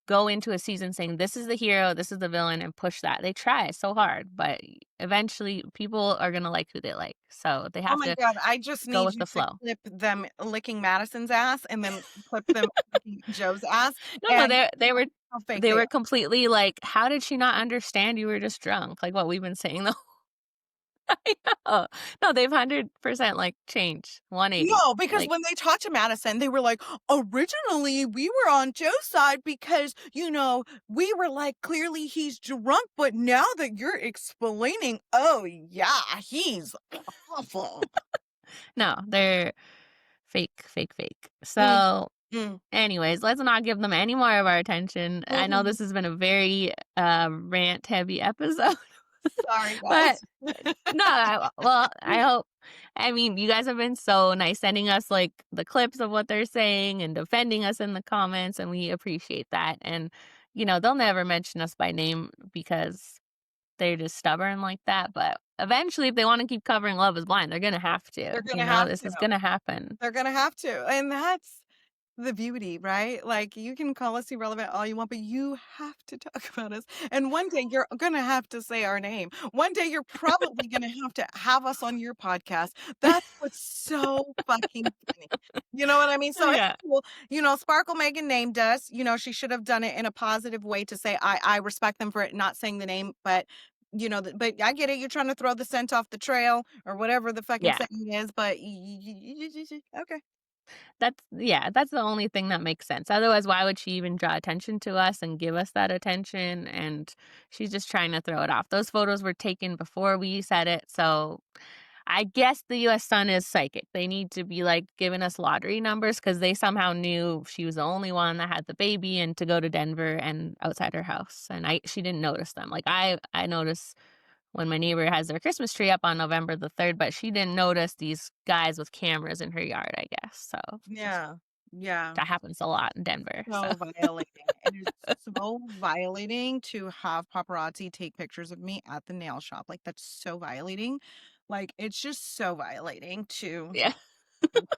go into a season saying this is the hero, this is the villain, and push that. They try so hard, but eventually people are gonna like who they like. So they Oh have my to God, I just go need with you the to flow. clip them licking Madison's ass and then clip them licking Joe's ass No, and they were how fake they they were are. completely like, how did she not understand you were just drunk? Like what we've been saying the I know. No, they've 100% like changed 180. No, because Like, when they talked to Madison, they were like, originally we were on Joe's side because, we were like, clearly he's drunk, but now that you're explaining, oh yeah, he's awful. no, they're fake, fake, fake. Mm, So, mm, anyways, let's not give them any more of our attention. I know mm. this has been a very rant heavy episode, Sorry, but guys. no, well, I hope. I mean, you guys have been so nice sending us like the clips of what they're saying and defending us in the comments, and we appreciate that. And, they'll never mention us by name because they're just stubborn like that, but eventually, if they wanna keep covering Love is Blind, they're gonna have to, They're gonna have this to. is gonna happen. They're gonna have to. And that's the beauty, right? Like you can call us irrelevant all you want, but you have to talk about us. And one day you're gonna have to say our name. One day you're probably gonna have to have us on your podcast. That's what's so fucking funny. You know what I mean? So it's Yeah. cool. Sparkle Megan named us. She should have done it in a positive way to say I respect them for it not saying the name, but but I get it. You're trying to throw the scent off the trail or whatever the fucking Yeah. saying is, but okay. That's the only thing that makes sense. Otherwise, why would she even draw attention to us and give us that attention? And she's just trying to throw it off. Those photos were taken before we said it, so I guess the US Sun is psychic. They need to be, like, giving us lottery numbers because they somehow knew she was the only one that had the baby and to go to Denver and outside her house, and she didn't notice them. Like, I notice when my neighbor has their Christmas tree up on November the 3rd, but she didn't notice these guys with cameras in her yard, I guess, so just Yeah. Yeah. that happens a lot in Denver, so So violating. It is so violating to have paparazzi take pictures of me at the nail shop. Like, that's so violating. Like, it's just so violating to yeah.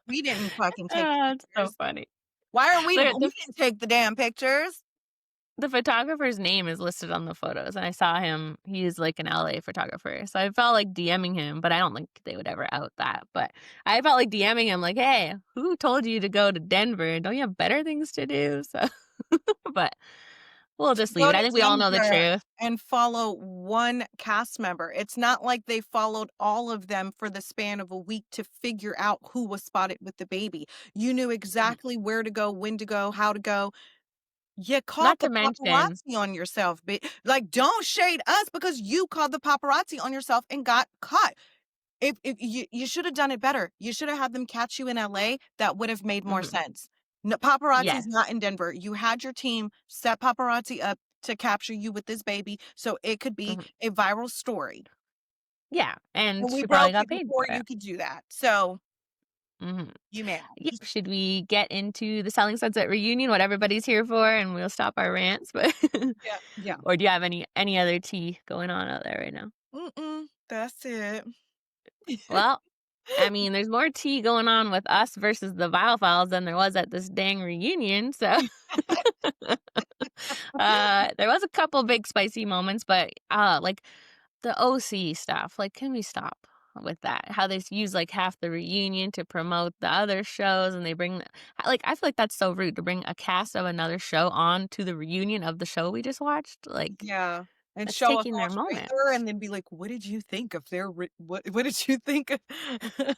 we didn't fucking take the It's so pictures. funny. Why are we The we the didn't take the damn pictures. the photographer's name is listed on the photos, and I saw him. He's, like, an LA photographer, so I felt like DMing him, but I don't think they would ever out that, but I felt like DMing him like, "Hey, who told you to go to Denver? Don't you have better things to do?" So but we'll just leave Go it. I to think we all know the Denver truth. and follow one cast member. It's not like they followed all of them for the span of a week to figure out who was spotted with the baby. You knew Mhm. exactly where to go, when to go, how to go. You called Not the to mention paparazzi on yourself, like, don't shade us because you called the paparazzi on yourself and got caught. If you should have done it better. You should have had them catch you in LA. That would have made more mhm, sense. No, paparazzi's yes. not in Denver. You had your team set paparazzi up to capture you with this baby so it could be Mhm. a viral story. Yeah, and And we she probably broke got it paid before for it. you could do that. So Mhm. you mad. Yeah, should we get into the Selling Sunset reunion, what everybody's here for, and we'll stop our rants? But Yeah. Yeah. or do you have any other tea going on out there right now? Mm-mm. That's it. Well, I mean, there's more tea going on with us versus the Vile Files than there was at this dang reunion. So there was a couple big spicy moments, but like the OC stuff, like can we stop with that? How they use like half the reunion to promote the other shows and they bring like I feel like that's so rude to bring a cast of another show on to the reunion of the show we just watched. Like Yeah, and that's show a taking whole their moment. trailer and then be like, "What did you think of their what did you think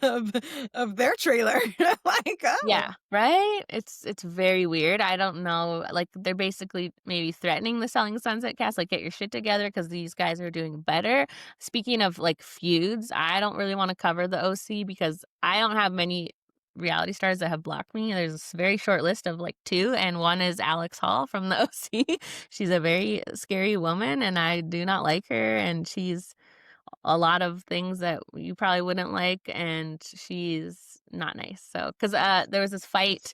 of of their trailer?" Like, "Oh." Yeah, right? It's very weird. I don't know, like, they're basically maybe threatening the Selling Sunset cast, like, "Get your shit together because these guys are doing better." Speaking of, like, feuds, I don't really wanna cover the OC because I don't have many reality stars that have blocked me. There's this very short list of, like, 2, and one is Alex Hall from the OC. She's a very scary woman, and I do not like her, and she's a lot of things that you probably wouldn't like, and she's not nice. So, because there was this fight.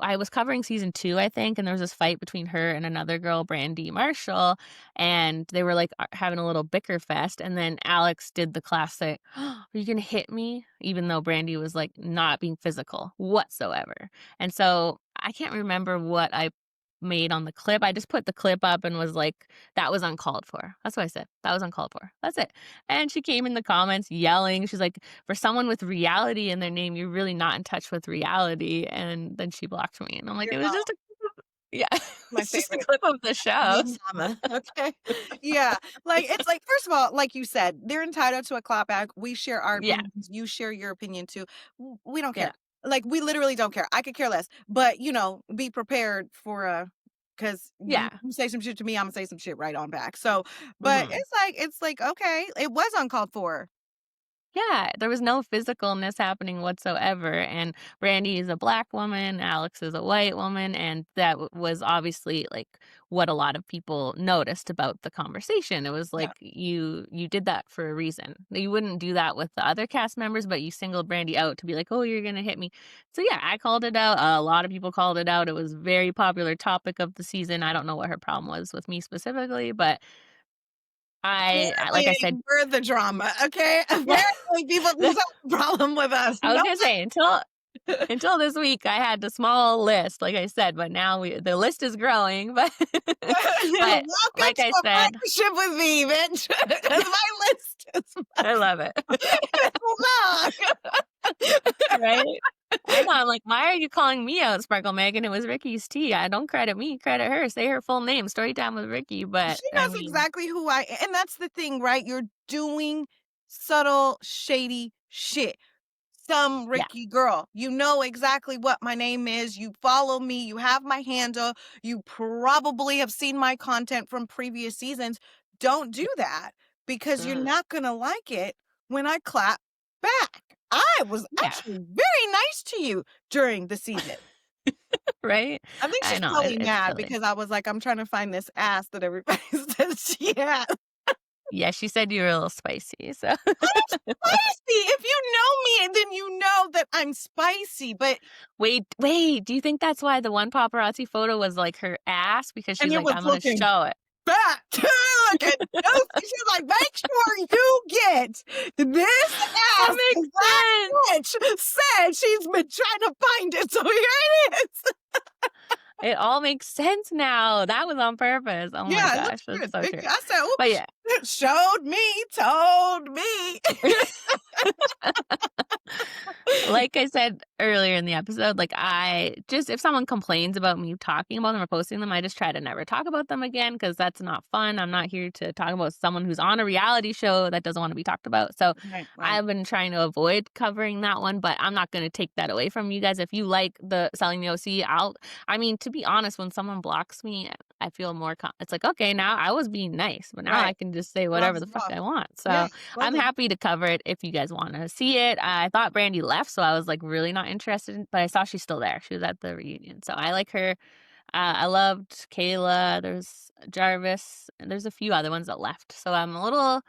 I was covering season 2, I think, and there was this fight between her and another girl, Brandy Marshall, and they were like having a little bicker fest. And then Alex did the classic, "Are you gonna hit me?" Even though Brandy was like not being physical whatsoever. And so I can't remember what I made on the clip. I just put the clip up and was like, "That was uncalled for." That's what I said. That was uncalled for. That's it. And she came in the comments yelling. She's like, "For someone with reality in their name, you're really not in touch with reality." And then she blocked me. And I'm like, Your "It was just mom, a yeah, my it's just a favorite. clip of the show." Me mama, okay? Yeah, like, it's like, first of all, like you said, they're entitled to a clapback. We share our Yeah, opinions, you share your opinion too. We don't care. yeah. Like, we literally don't care. I could care less, but, be prepared for, because Yeah. you say some shit to me, Imma say some shit right on back. So, but Mhm. it's like, okay, it was uncalled for. Yeah, there was no physicalness happening whatsoever, and Brandy is a black woman, Alex is a white woman, and that was obviously, like, what a lot of people noticed about the conversation. It was Yeah. like, you did that for a reason. You wouldn't do that with the other cast members, but you singled Brandy out to be like, "Oh, you're gonna hit me." So, yeah, I called it out, a lot of people called it out, it was a very popular topic of the season. I don't know what her problem was with me specifically, but I like I said Apparently, we're the drama, okay? yeah, Apparently, people just have a problem with us. I was No. gonna say until this week, I had the small list, like I said, but now the list is growing, but but Welcome like to I a said, partnership with me, bitch. 'Cause my list is I love it, long. right? I know, I'm like, "Why are you calling me out, Sparkle Megan? It was Ricky's tea. I don't credit me, credit her. Say her full name, story time with Ricky." But, She I knows mean exactly who I am, and that's the thing, right? You're doing subtle, shady shit. Some yeah, Ricky girl. You know exactly what my name is. You follow me. You have my handle. You probably have seen my content from previous seasons. Don't do that because you're mm, not going to like it when I clap back. I was yeah, actually very nice to you during the season. right? I think I she's know, probably it's mad silly. because I was like, I'm trying to find this ass that everybody says she has. Yeah, she said you were a little spicy, so Spicy. If you know me, then you know that I'm spicy. But wait, do you think that's why the one paparazzi photo was, like, her ass? Because and she's it like, was "I'm gonna looking show it." fat. Look at Josie. She's like, make sure you get this That ass. makes 'Cause that sense. bitch said she's been trying to find it. So here it is. It all makes sense now. That was on purpose. Oh my Yeah, it gosh, looks that's good. so true. I said, But oops, yeah. showed me, told me. Like I said earlier in the episode, like I just if someone complains about me talking about them or posting them, I just try to never talk about them again because that's not fun. I'm not here to talk about someone who's on a reality show that doesn't want to be talked about. So Right. I've been trying to avoid covering that one, but I'm not going to take that away from you guys. If you like the Selling the OC, I mean, to be honest, when someone blocks me, I feel more it's like, "Okay, now I was being nice, but now I Right. can just say whatever Gloves the are fuck off. I want." Yeah, So, I'm totally. happy to cover it if you guys wanna see it. I thought Brandy left, so I was, like, really not interested but I saw she's still there. She was at the reunion, so I like her. I loved Kayla, there's Jarvis, and there's a few other ones that left, so I'm a little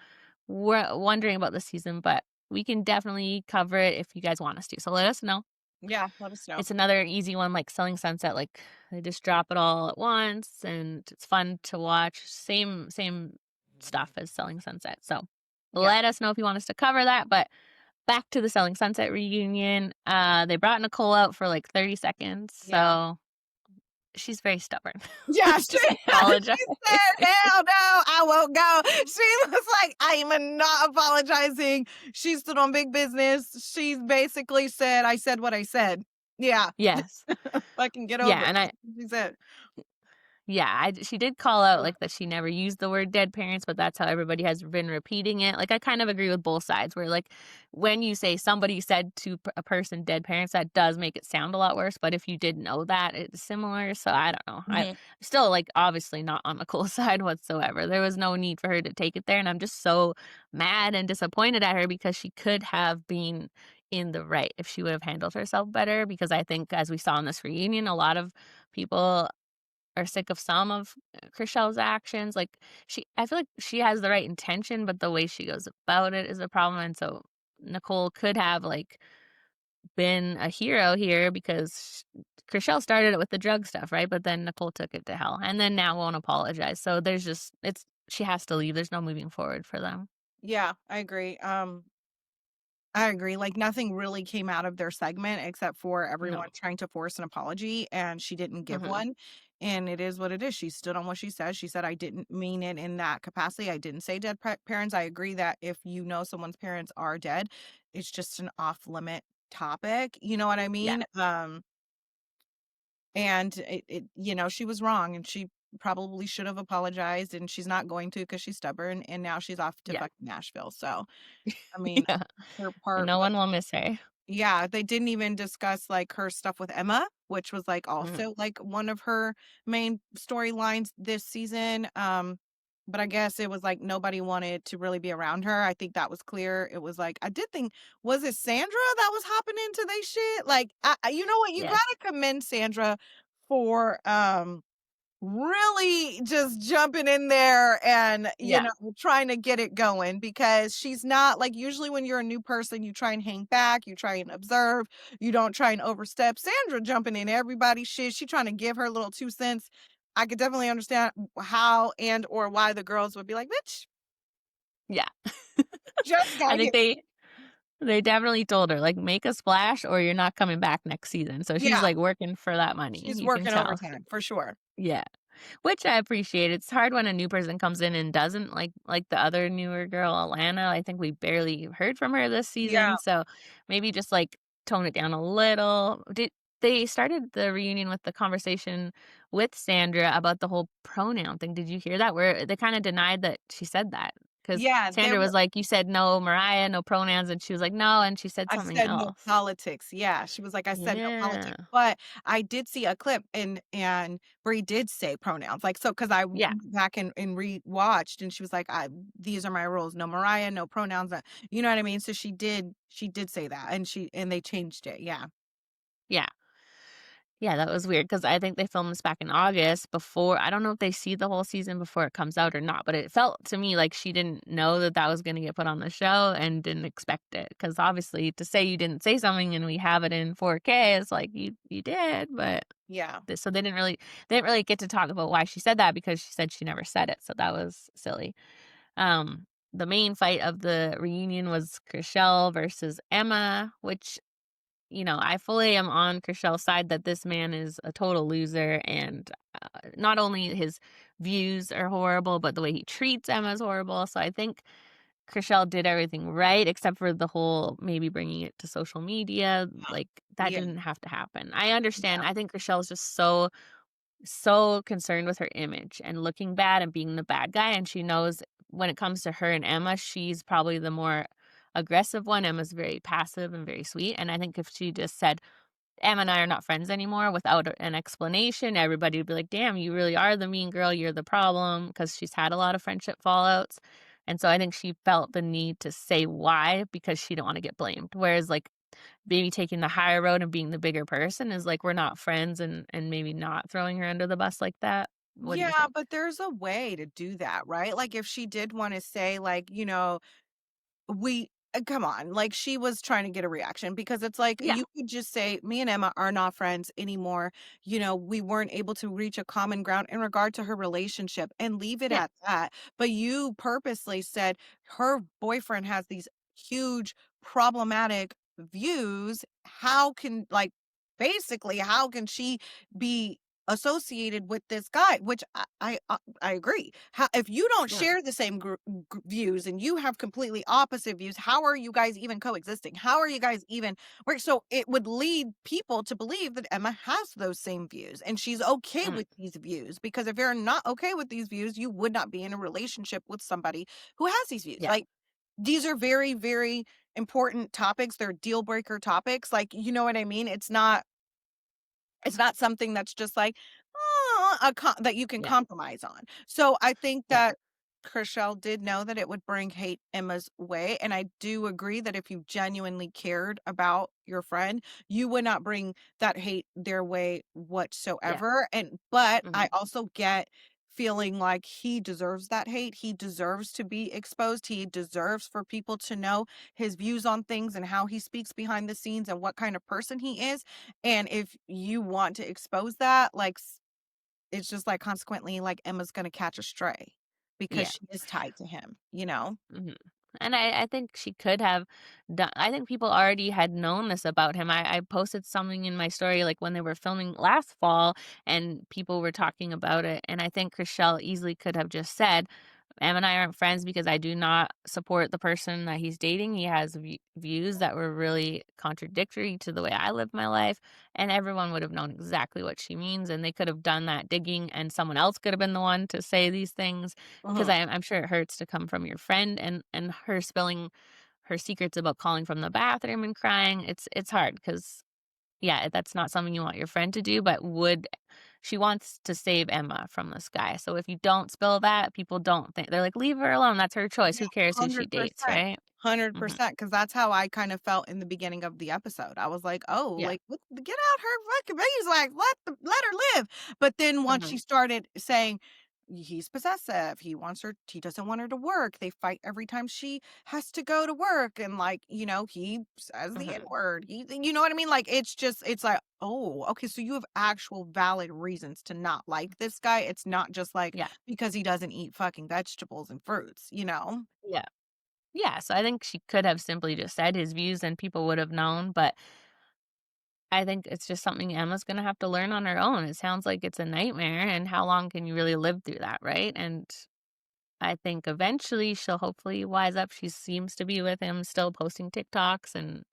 wondering about this season, but we can definitely cover it if you guys want us to, so let us know. Yeah, let us know. It's another easy one like Selling Sunset, like, they just drop it all at once, and it's fun to watch. Same stuff as Selling Sunset, so Yeah. let us know if you want us to cover that, but back to the Selling Sunset reunion, they brought Nicole out for, like, 30 seconds, Yeah. so she's very stubborn. Yeah, Let's she just apologize. she said, "Hell no, I won't go." She was like, "I'm not apologizing." She stood on big business. She basically said, "I said what I said." Yeah, Yes. fucking get Yeah, over it. and That's what she said. yeah, she did call out, like, that she never used the word dead parents, but that's how everybody has been repeating it. Like, I kind of agree with both sides where, like, when you say somebody said to a person dead parents, that does make it sound a lot worse, but if you didn't know that, it's similar, so I don't know. I'm Mhm. still, like, obviously not on Nicole's side whatsoever. There was no need for her to take it there, and I'm just so mad and disappointed at her because she could have been in the right if she would have handled herself better because I think, as we saw in this reunion, a lot of people are sick of some of Chrishell's actions. Like I feel like she has the right intention, but the way she goes about it is a problem. And so Nicole could have like been a hero here because Chrishell started it with the drug stuff, right? But then Nicole took it to hell, and then now won't apologize. So there's just she has to leave. There's no moving forward for them. Yeah, I agree. I agree. Like nothing really came out of their segment except for everyone No. trying to force an apology, and she didn't give Hmm. one. And it is what it is. She stood on what she said. She said, "I didn't mean it in that capacity. I didn't say dead parents." I agree that if you know someone's parents are dead, it's just an off limit topic. You know what I Yeah. mean? And she was wrong, and she probably should have apologized, and she's not going to because she's stubborn, and now she's off to Yeah. fucking Nashville. So, I mean, Yeah. her part No was one will miss her. yeah, they didn't even discuss, like, her stuff with Emma, which was, like, Mhm. also, like, one of her main storylines this season, but I guess it was, like, nobody wanted to really be around her. I think that was clear. It was, like I did think was it Sandra that was hopping into they shit? Like, you know what? You Yes. gotta commend Sandra for, really just jumping in there and, Yeah. trying to get it going because she's not like usually when you're a new person, you try and hang back, you try and observe, you don't try and overstep. Sandra jumping in everybody's shit. She trying to give her little 2 cents. I could definitely understand how and or why the girls would be like, bitch, Yeah. just I gotta think get they definitely told her, like, "Make a splash or you're not coming back next season." So she's, yeah, like, working for that money, she's you can working tell. overtime for sure. Yeah. Which I appreciate. It's hard when a new person comes in and doesn't like the other newer girl, Alana. I think we barely heard from her this Yeah. season, so maybe just, like, tone it down a little. They started the reunion with the conversation with Sandra about the whole pronoun thing. Did you hear that? Where they kinda denied that she said that because Yeah, they Sandra was like, "You said no, Mariah, no pronouns," and she was like, "No," and she said I something said no else. politics. Yeah, she was like, "I said no Yeah. politics," but I did see a clip and Brie did say pronouns, like, so because I Yeah. went back and rewatched, and she was like, these are my rules, no Mariah, no pronouns," you know what I mean? So she did say that, and they changed it, yeah. Yeah. Yeah, that was weird because I think they filmed this back in August before I don't know if they see the whole season before it comes out or not, but it felt to me like she didn't know that that was gonna get put on the show and didn't expect it. Because obviously to say you didn't say something and we have it in 4K, it's like, you did, but Yeah. so they didn't really get to talk about why she said that because she said she never said it, so that was silly. The main fight of the reunion was Chrishell versus Emma, which I fully am on Chrishell's side that this man is a total loser, and not only his views are horrible, but the way he treats Emma is horrible. So I think Chrishell did everything right, except for the whole maybe bringing it to social media. Like that Yeah, didn't have to happen. I understand. yeah, I think Chrishell is just so concerned with her image and looking bad and being the bad guy, and she knows when it comes to her and Emma, she's probably the more aggressive one. Emma's very passive and very sweet, and I think if she just said Em and I are not friends anymore without an explanation, everybody would be like, "Damn, you really are the mean girl, you're the problem," because she's had a lot of friendship fallouts, and so I think she felt the need to say why because she didn't wanna get blamed, whereas, like, maybe taking the higher road and being the bigger person is like, we're not friends and maybe not throwing her under the bus like that. What do you Yeah, think? but there's a way to do that, right? Like, if she did wanna say, like, we come on, like, she was trying to get a reaction because it's like, Yeah, you could just say, "Me and Emma are not friends anymore. We weren't able to reach a common ground in regard to her relationship," and leave it yeah, at that. But you purposely said her boyfriend has these huge problematic views. How can, like, basically, how can she be associated with this guy? Which I agree. How, if you don't yeah, share the same views and you have completely opposite views, how are you guys even coexisting? How are you guys even work? So it would lead people to believe that Emma has those same views and she's okay mhm, with these views, because if you're not okay with these views, you would not be in a relationship with somebody who has these views. yeah, Like, these are very, very important topics. They're deal breaker topics. Like, you know what I mean? It's not something that's just like, "Oh," that you can yeah, compromise on. So I think yeah, that Chriselle did know that it would bring hate Emma's way, and I do agree that if you genuinely cared about your friend, you would not bring that hate their way yeah, whatsoever, but I mhm, also get feeling like he deserves that hate. He deserves to be exposed. He deserves for people to know his views on things and how he speaks behind the scenes and what kind of person he is. And if you want to expose that, like, it's just like consequently, like, Emma's gonna catch a stray because yeah. she is tied to him, you know? Mhm. And I think she could have done I think people already had known this about him. I posted something in my story, like, when they were filming last fall, and people were talking about it, and I think Chriselle easily could have just said, "Em and I aren't friends because I do not support the person that he's dating. He has views that were really contradictory to the way I live my life," and everyone would have known exactly what she means, and they could have done that digging, and someone else could have been the one to say these things. 'Cause Mhm. I'm sure it hurts to come from your friend and her spilling her secrets about calling from the bathroom and crying. It's hard because yeah, that's not something you want your friend to do, but would she wants to save Emma from this guy. So if you don't spill that, people don't think they're like, "Leave her alone. That's her choice. Yeah, Who cares who she dates," 100%. right? Mhm. 100%, because that's how I kind of felt in the beginning of the episode. I was like, "Oh, Yeah. like, what, get out her fucking beeswax, let her live." But then once she Mhm. started saying, "He's possessive, he doesn't want her to work, they fight every time she has to go to work, and, like, he says the Mhm. N-word, you know what I mean? Like, it's like, oh, okay, so you have actual valid reasons to not like this guy. It's not just like Yeah. because he doesn't eat fucking vegetables and fruits, you know?" Yeah. Yeah, so I think she could have simply just said his views and people would have known, but I think it's just something Emma's gonna have to learn on her own. It sounds like it's a nightmare, and how long can you really live through that, right? And I think eventually she'll hopefully wise up. She seems to be with him, still posting TikToks and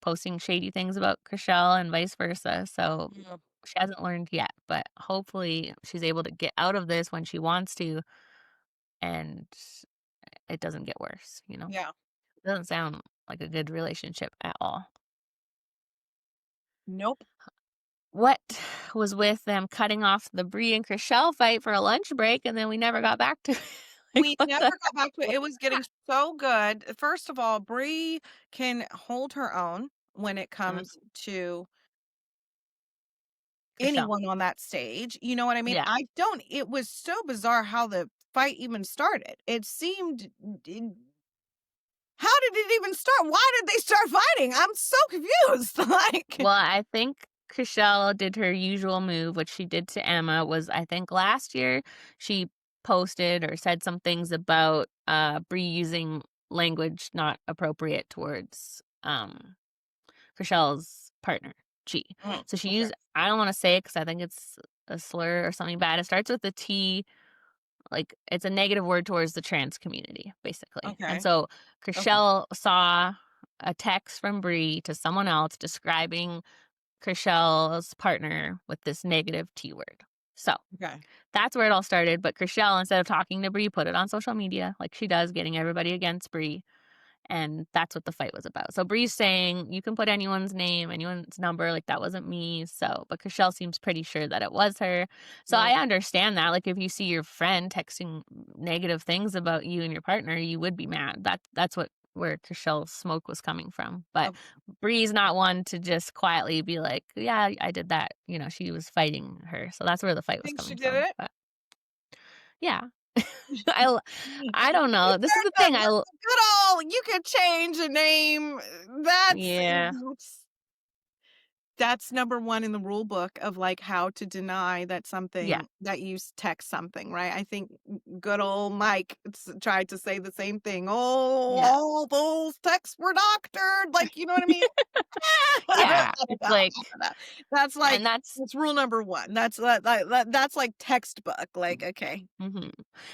posting shady things about Chriselle and vice versa. So Yeah. she hasn't learned yet, but hopefully she's able to get out of this when she wants to and it doesn't get worse, you know? Yeah. It doesn't sound like a good relationship at all. Nope. What was with them cutting off the Brie and Chriselle fight for a lunch break and then we never got back to it? Like, We what never the got back to it. what It was getting so good. First of all, Brie can hold her own when it mhm, comes to Chriselle. anyone on that stage. You know what I mean? Yeah. It was so bizarre how the fight even started. It seemed, how did it even start? Why did they start fighting? I'm so confused. Like, Well, I think Chriselle did her usual move, which she did to Emma was I think last year she posted or said some things about Brie using language not appropriate towards Chriselle's partner, Chi. So she okay. used I don't want to say it because I think it's a slur or something bad. It starts with the T, like it's a negative word towards the trans community, basically. And Okay. so Okay. Chriselle saw a text from Brie to someone else describing Chriselle's partner with this negative T word. So Okay. that's where it all started. But Chriselle, instead of talking to Brie, put it on social media like she does, getting everybody against Brie. And that's what the fight was about. So Bree's saying, "You can put anyone's name, anyone's number, like, that wasn't me." So but Chriselle seems pretty sure that it was her. So I Yep. understand that, like, if you see your friend texting negative things about you and your partner, you would be mad. That's what where Chriselle's smoke was coming from. But Of Bree's not one to just quietly be like, "Yeah, I did that." She was fighting her. So that's where the fight was think she coming did from. it. But yeah. I l I don't You know. This is said the that thing. that's a good old you could change a name. That's Yeah. that's number 1 in the rule book of, like, how to deny that Yeah. something that you text something, right? I think good old Mike tried to say the same thing. "Oh, Yeah. all those texts were doctored," like, you know what I mean? Yeah. It's like That's like and that's that's rule number 1. That's like textbook, like, okay. mhm.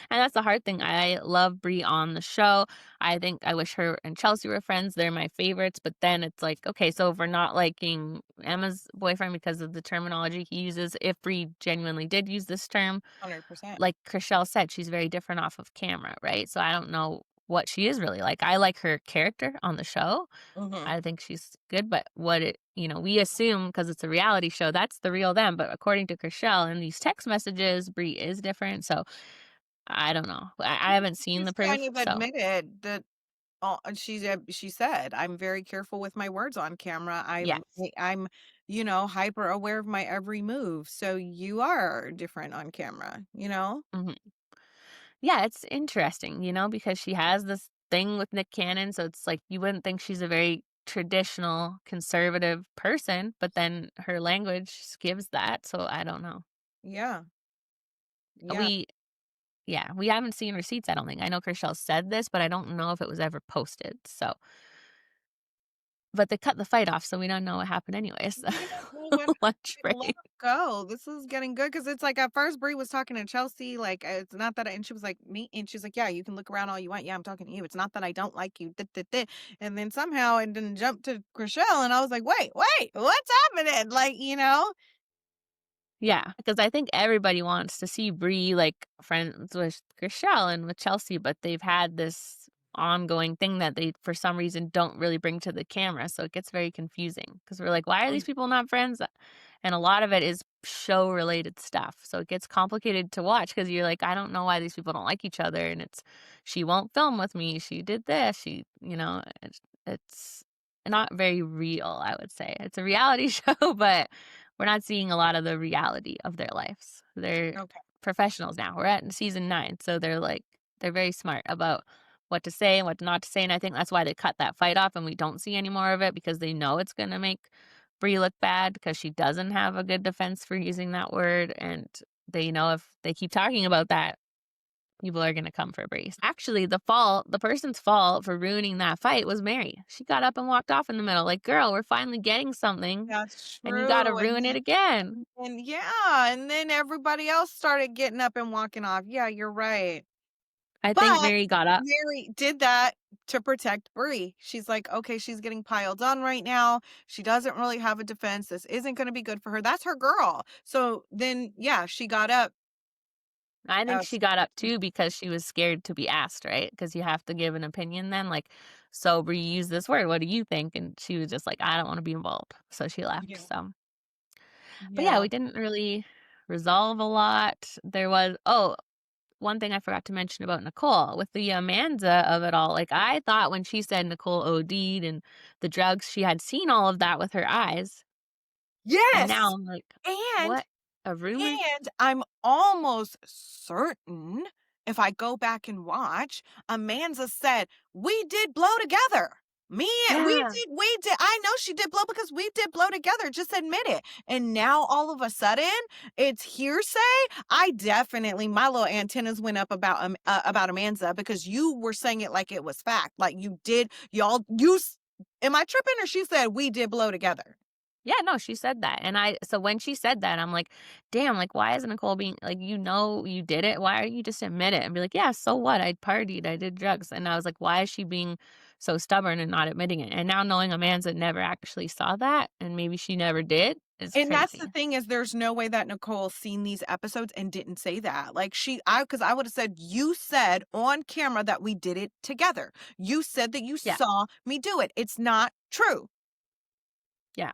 And that's the hard thing. I love Brie on the show. I think I wish her and Chelsea were friends. They're my favorites. But then it's like, okay, so if we're not liking Emma's boyfriend because of the terminology he uses, if Brie genuinely did use this term, 100%. like Chriselle said, she's very different off of camera, right? So I don't know what she is really like. I like her character on the show. Mhm. I think she's good, but we assume because it's a reality show, that's the real them. But according to Chriselle in these text messages, Brie is different. So I don't know. I haven't seen She's the kind proof. of So admitted that she said, "I'm very careful with my words on camera. yes. I'm, hyper aware of my every move. So you are different on camera, you know?" Hmm. Yeah, it's interesting, because she has this thing with Nick Cannon. So it's like you wouldn't think she's a very traditional conservative person, but then her language gives that. So I don't know. Yeah. Yeah. We Yeah, we haven't seen receipts, I don't think. I know Chriselle said this, but I don't know if it was ever posted, so but they cut the fight off, so we don't know what happened anyways. You know, well, what Lunch let break. it go. This is getting good because it's like at first Brie was talking to Chelsea, like it's not that, and she was like me, and she's like, "Yeah, you can look around all you want. Yeah, I'm talking to you. It's not that I don't like you." And then somehow it didn't jump to Chriselle, and I was like, "Wait, what's happening?" Like, Yeah, because I think everybody wants to see Brie, like, friends with Chriselle and with Chelsea, but they've had this ongoing thing that they, for some reason, don't really bring to the camera, so it gets very confusing because 'cause we're like, "Why are these people not friends?" And a lot of it is show-related stuff, so it gets complicated to watch because 'cause you're like, "I don't know why these people don't like each other," and it's, "She won't film with me, she did this, it's not very real, I would say. It's a reality show, but we're not seeing a lot of the reality of their lives. They're Okay. professionals now. We're at season 9, so they're very smart about what to say and what not to say, and I think that's why they cut that fight off and we don't see any more of it because they know it's gonna make Brie look bad because she doesn't have a good defense for using that word, and they know if they keep talking about that, people are gonna come for Brie. Actually, the person's fault for ruining that fight was Mary. She got up and walked off in the middle, like, "Girl, we're finally getting something, That's and you gotta true. ruin it again." And yeah, and then everybody else started getting up and walking off. Yeah, you're right. I think But Mary got up. Mary did that to protect Brie. She's like, okay, she's getting piled on right now. She doesn't really have a defense. This isn't going to be good for her. That's her girl. So then, yeah, she got up. I think Uh, she got up too because she was scared to be asked, right? Because you have to give an opinion then, like, "So, Bree used this word, what do you think?" And she was just like, "I don't wanna be involved." So she left, yeah, so but yeah, yeah. we didn't really resolve a lot. One thing I forgot to mention about Nicole, with the Amanda of it all, like, I thought when she said Nicole OD'd and the drugs, she had seen all of that with her eyes, and now Yes. I'm like, And "What? A rumor?" And I'm almost certain if I go back and watch, Amanza said, "We did blow together. Me and Yeah. we did. I know she did blow because we did blow together. Just admit it." And now all of a sudden, it's hearsay. I definitely my little antennas went up about Amanza because you were saying it like it was fact. Like you did, y'all. Am I tripping or she said we did blow together? Yeah, no, she said that, and so when she said that, I'm like, "Damn, like, why isn't Nicole being like, you did it, why don't you just admit it and be like, 'Yeah, so what? I partied, I did drugs,'" and I was like, "Why is she being so stubborn and not admitting it. And now knowing Amanda never actually saw that and maybe she never did is And that's the crazy. thing is there's no way that Nicole seen these episodes and didn't say that. Like because I would have said, you said on camera that we did it together. You said that you Yeah. saw me do it. It's not true. Yeah.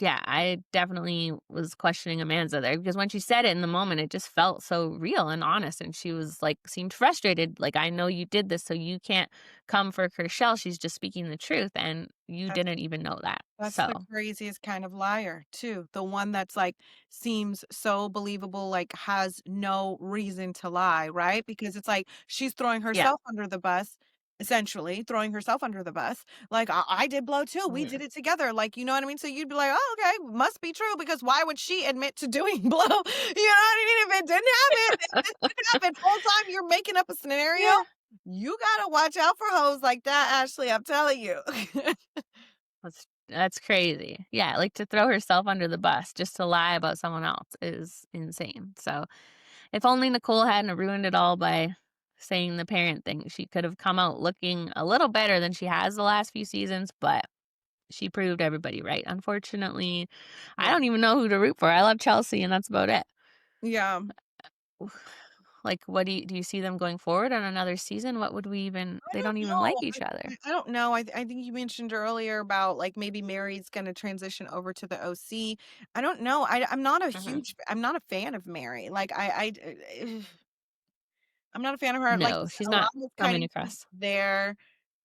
Yeah, I definitely was questioning Amanda there because when she said it in the moment, it just felt so real and honest. And she was like, seemed frustrated. Like, I know you did this, so you can't come for Kershell. She's just speaking the truth. And you That's didn't even know that. that's the So, craziest kind of liar, too. The one that's like seems so believable, like has no reason to lie, right? Because it's like she's throwing yeah. herself under the bus, essentially throwing herself under the bus. Like I did blow too. We Mhm. did it together. Like, you know what I mean? So you'd be like, oh, okay, must be true because why would she admit to doing blow? You know what I mean? If it didn't happen, if this didn't happen, whole time you're making up a scenario. Yeah. You gotta watch out for hoes like that, Ashley. I'm telling you. That's crazy. Yeah, like to throw herself under the bus just to lie about someone else is insane. So, if only Nicole hadn't ruined it all by saying the parent thing, she could have come out looking a little better than she has the last few seasons, but she proved everybody right. Unfortunately, I Yeah. don't even know who to root for. I love Chelsea and that's about it. Yeah. Like, what do you see them going forward on another season? What would we even I they don't don't even like know. each other. I don't know. I think you mentioned earlier about like maybe Mary's going to transition over to the OC. I don't know. Mhm. I'm not a fan of Mary. Like I'm not a fan of her. Like you No, said, she's a lot not of coming cutting across. there.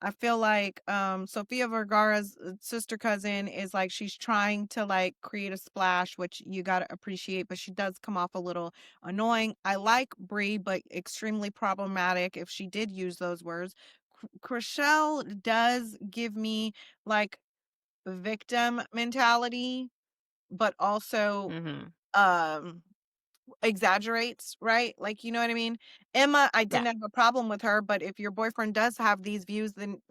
I feel like Sofia Vergara's sister cousin is like she's trying to like create a splash, which you got to appreciate, but she does come off a little annoying. I like Brie, but extremely problematic if she did use those words. Chriselle does give me like victim mentality, but also Mhm. um exaggerates, right? Like, you know what I mean? Emma, I Yeah. didn't have a problem with her, but if your boyfriend does have these views, then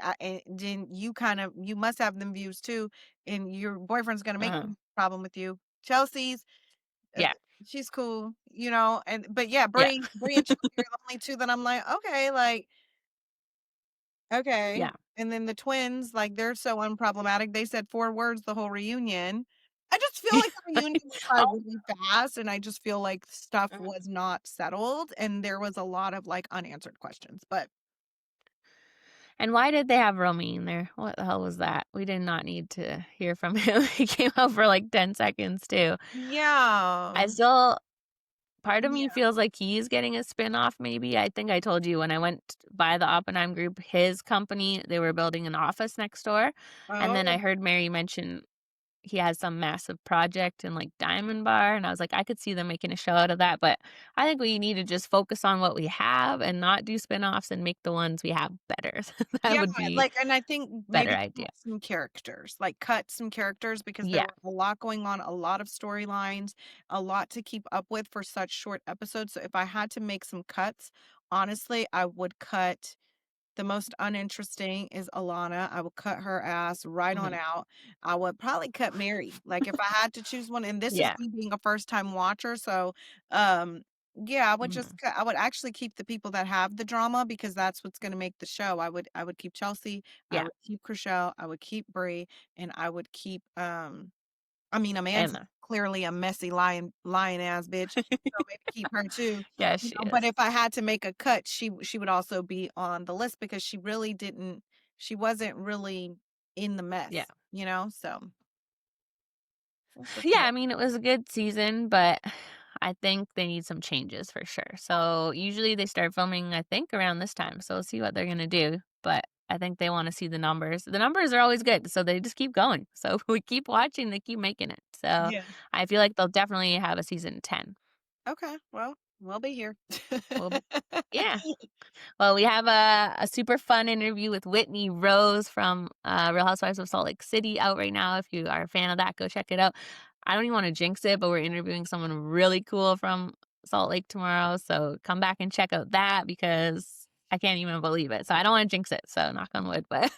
you must have them views too, and your boyfriend's gonna make Uh-huh. a problem with you. Chelsea's, uh, Yeah. she's cool, you know, and but yeah, Yeah. Bree and Chelsea are the only two that I'm like, okay, like okay. Yeah. And then the twins, like they're so unproblematic. They said 4 words the whole reunion. I just feel like the reunion went by Oh. really fast, and I just feel like stuff Mhm. was not settled, and there was a lot of, like, unanswered questions, but And why did they have Romy in there? What the hell was that? We did not need to hear from him. He came out for like 10 seconds too. yeah. I still part of me Yeah. feels like he's getting a spin-off maybe. I think I told you when I went by the Oppenheim group, his company, they were building an office next door. And then Oh, I heard Mary mention he has some massive project in like Diamond Bar. And I was like, I could see them making a show out of that. But I think we need to just focus on what we have and not do spin-offs and make the ones we have better. That yeah, would be like and I think better maybe idea. cut some characters because there Yeah. were a lot going on, a lot of storylines, a lot to keep up with for such short episodes, so if I had to make some cuts, honestly, I would cut the most uninteresting is Alana. I would cut her ass right on Mhm. out. I would probably cut Mary. Like if I had to choose one, and this is Yeah. me being a first time watcher, so um yeah, Mhm. I would actually keep the people that have the drama because that's what's going to make the show. I would keep Chelsea, I Yeah. would keep Chriselle, I would keep Brie, and I would keep I mean, Amanda's Emma. clearly a messy lying ass bitch, so maybe keep her too, Yeah, you she know, but is. if I had to make a cut, she would also be on the list because she wasn't really in the Yeah. mess, you know, so that's just Yeah, it. I mean, it was a good season, but I think they need some changes for sure. So usually they start filming, I think, around this time. So we'll see what they're gonna do. But I think they want to see the numbers. The numbers are always good, so they just keep going. So if we keep watching, they keep making it. So Yeah. I feel like they'll definitely have a season 10. Okay, well, we'll be here. Well, yeah. Well, we have a super fun interview with Whitney Rose from Real Housewives of Salt Lake City out right now. If you are a fan of that, go check it out. I don't even want to jinx it, but we're interviewing someone really cool from Salt Lake tomorrow. So come back and check out that because I can't even believe it. So I don't want to jinx it. So knock on wood. But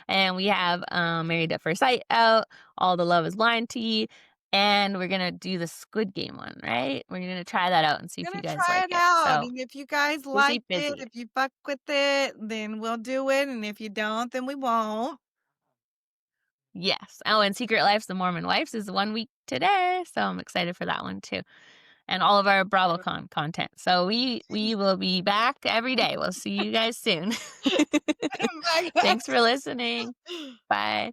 and we have Married at First Sight out, all the Love is Blind tea. And we're gonna do the Squid Game one, right? We're gonna try that out and see if you Gonna guys try like it it. out, So and if you guys busy, like it, busy. if you fuck with it, then we'll do it, and if you don't, then we won't. Yes. Oh, and Secret Lives of the Mormon Wives is 1 week today, so I'm excited for that one too. And all of our BravoCon content. So we will be back every day. We'll see you guys soon. Bye, Thanks for guys. listening. Bye.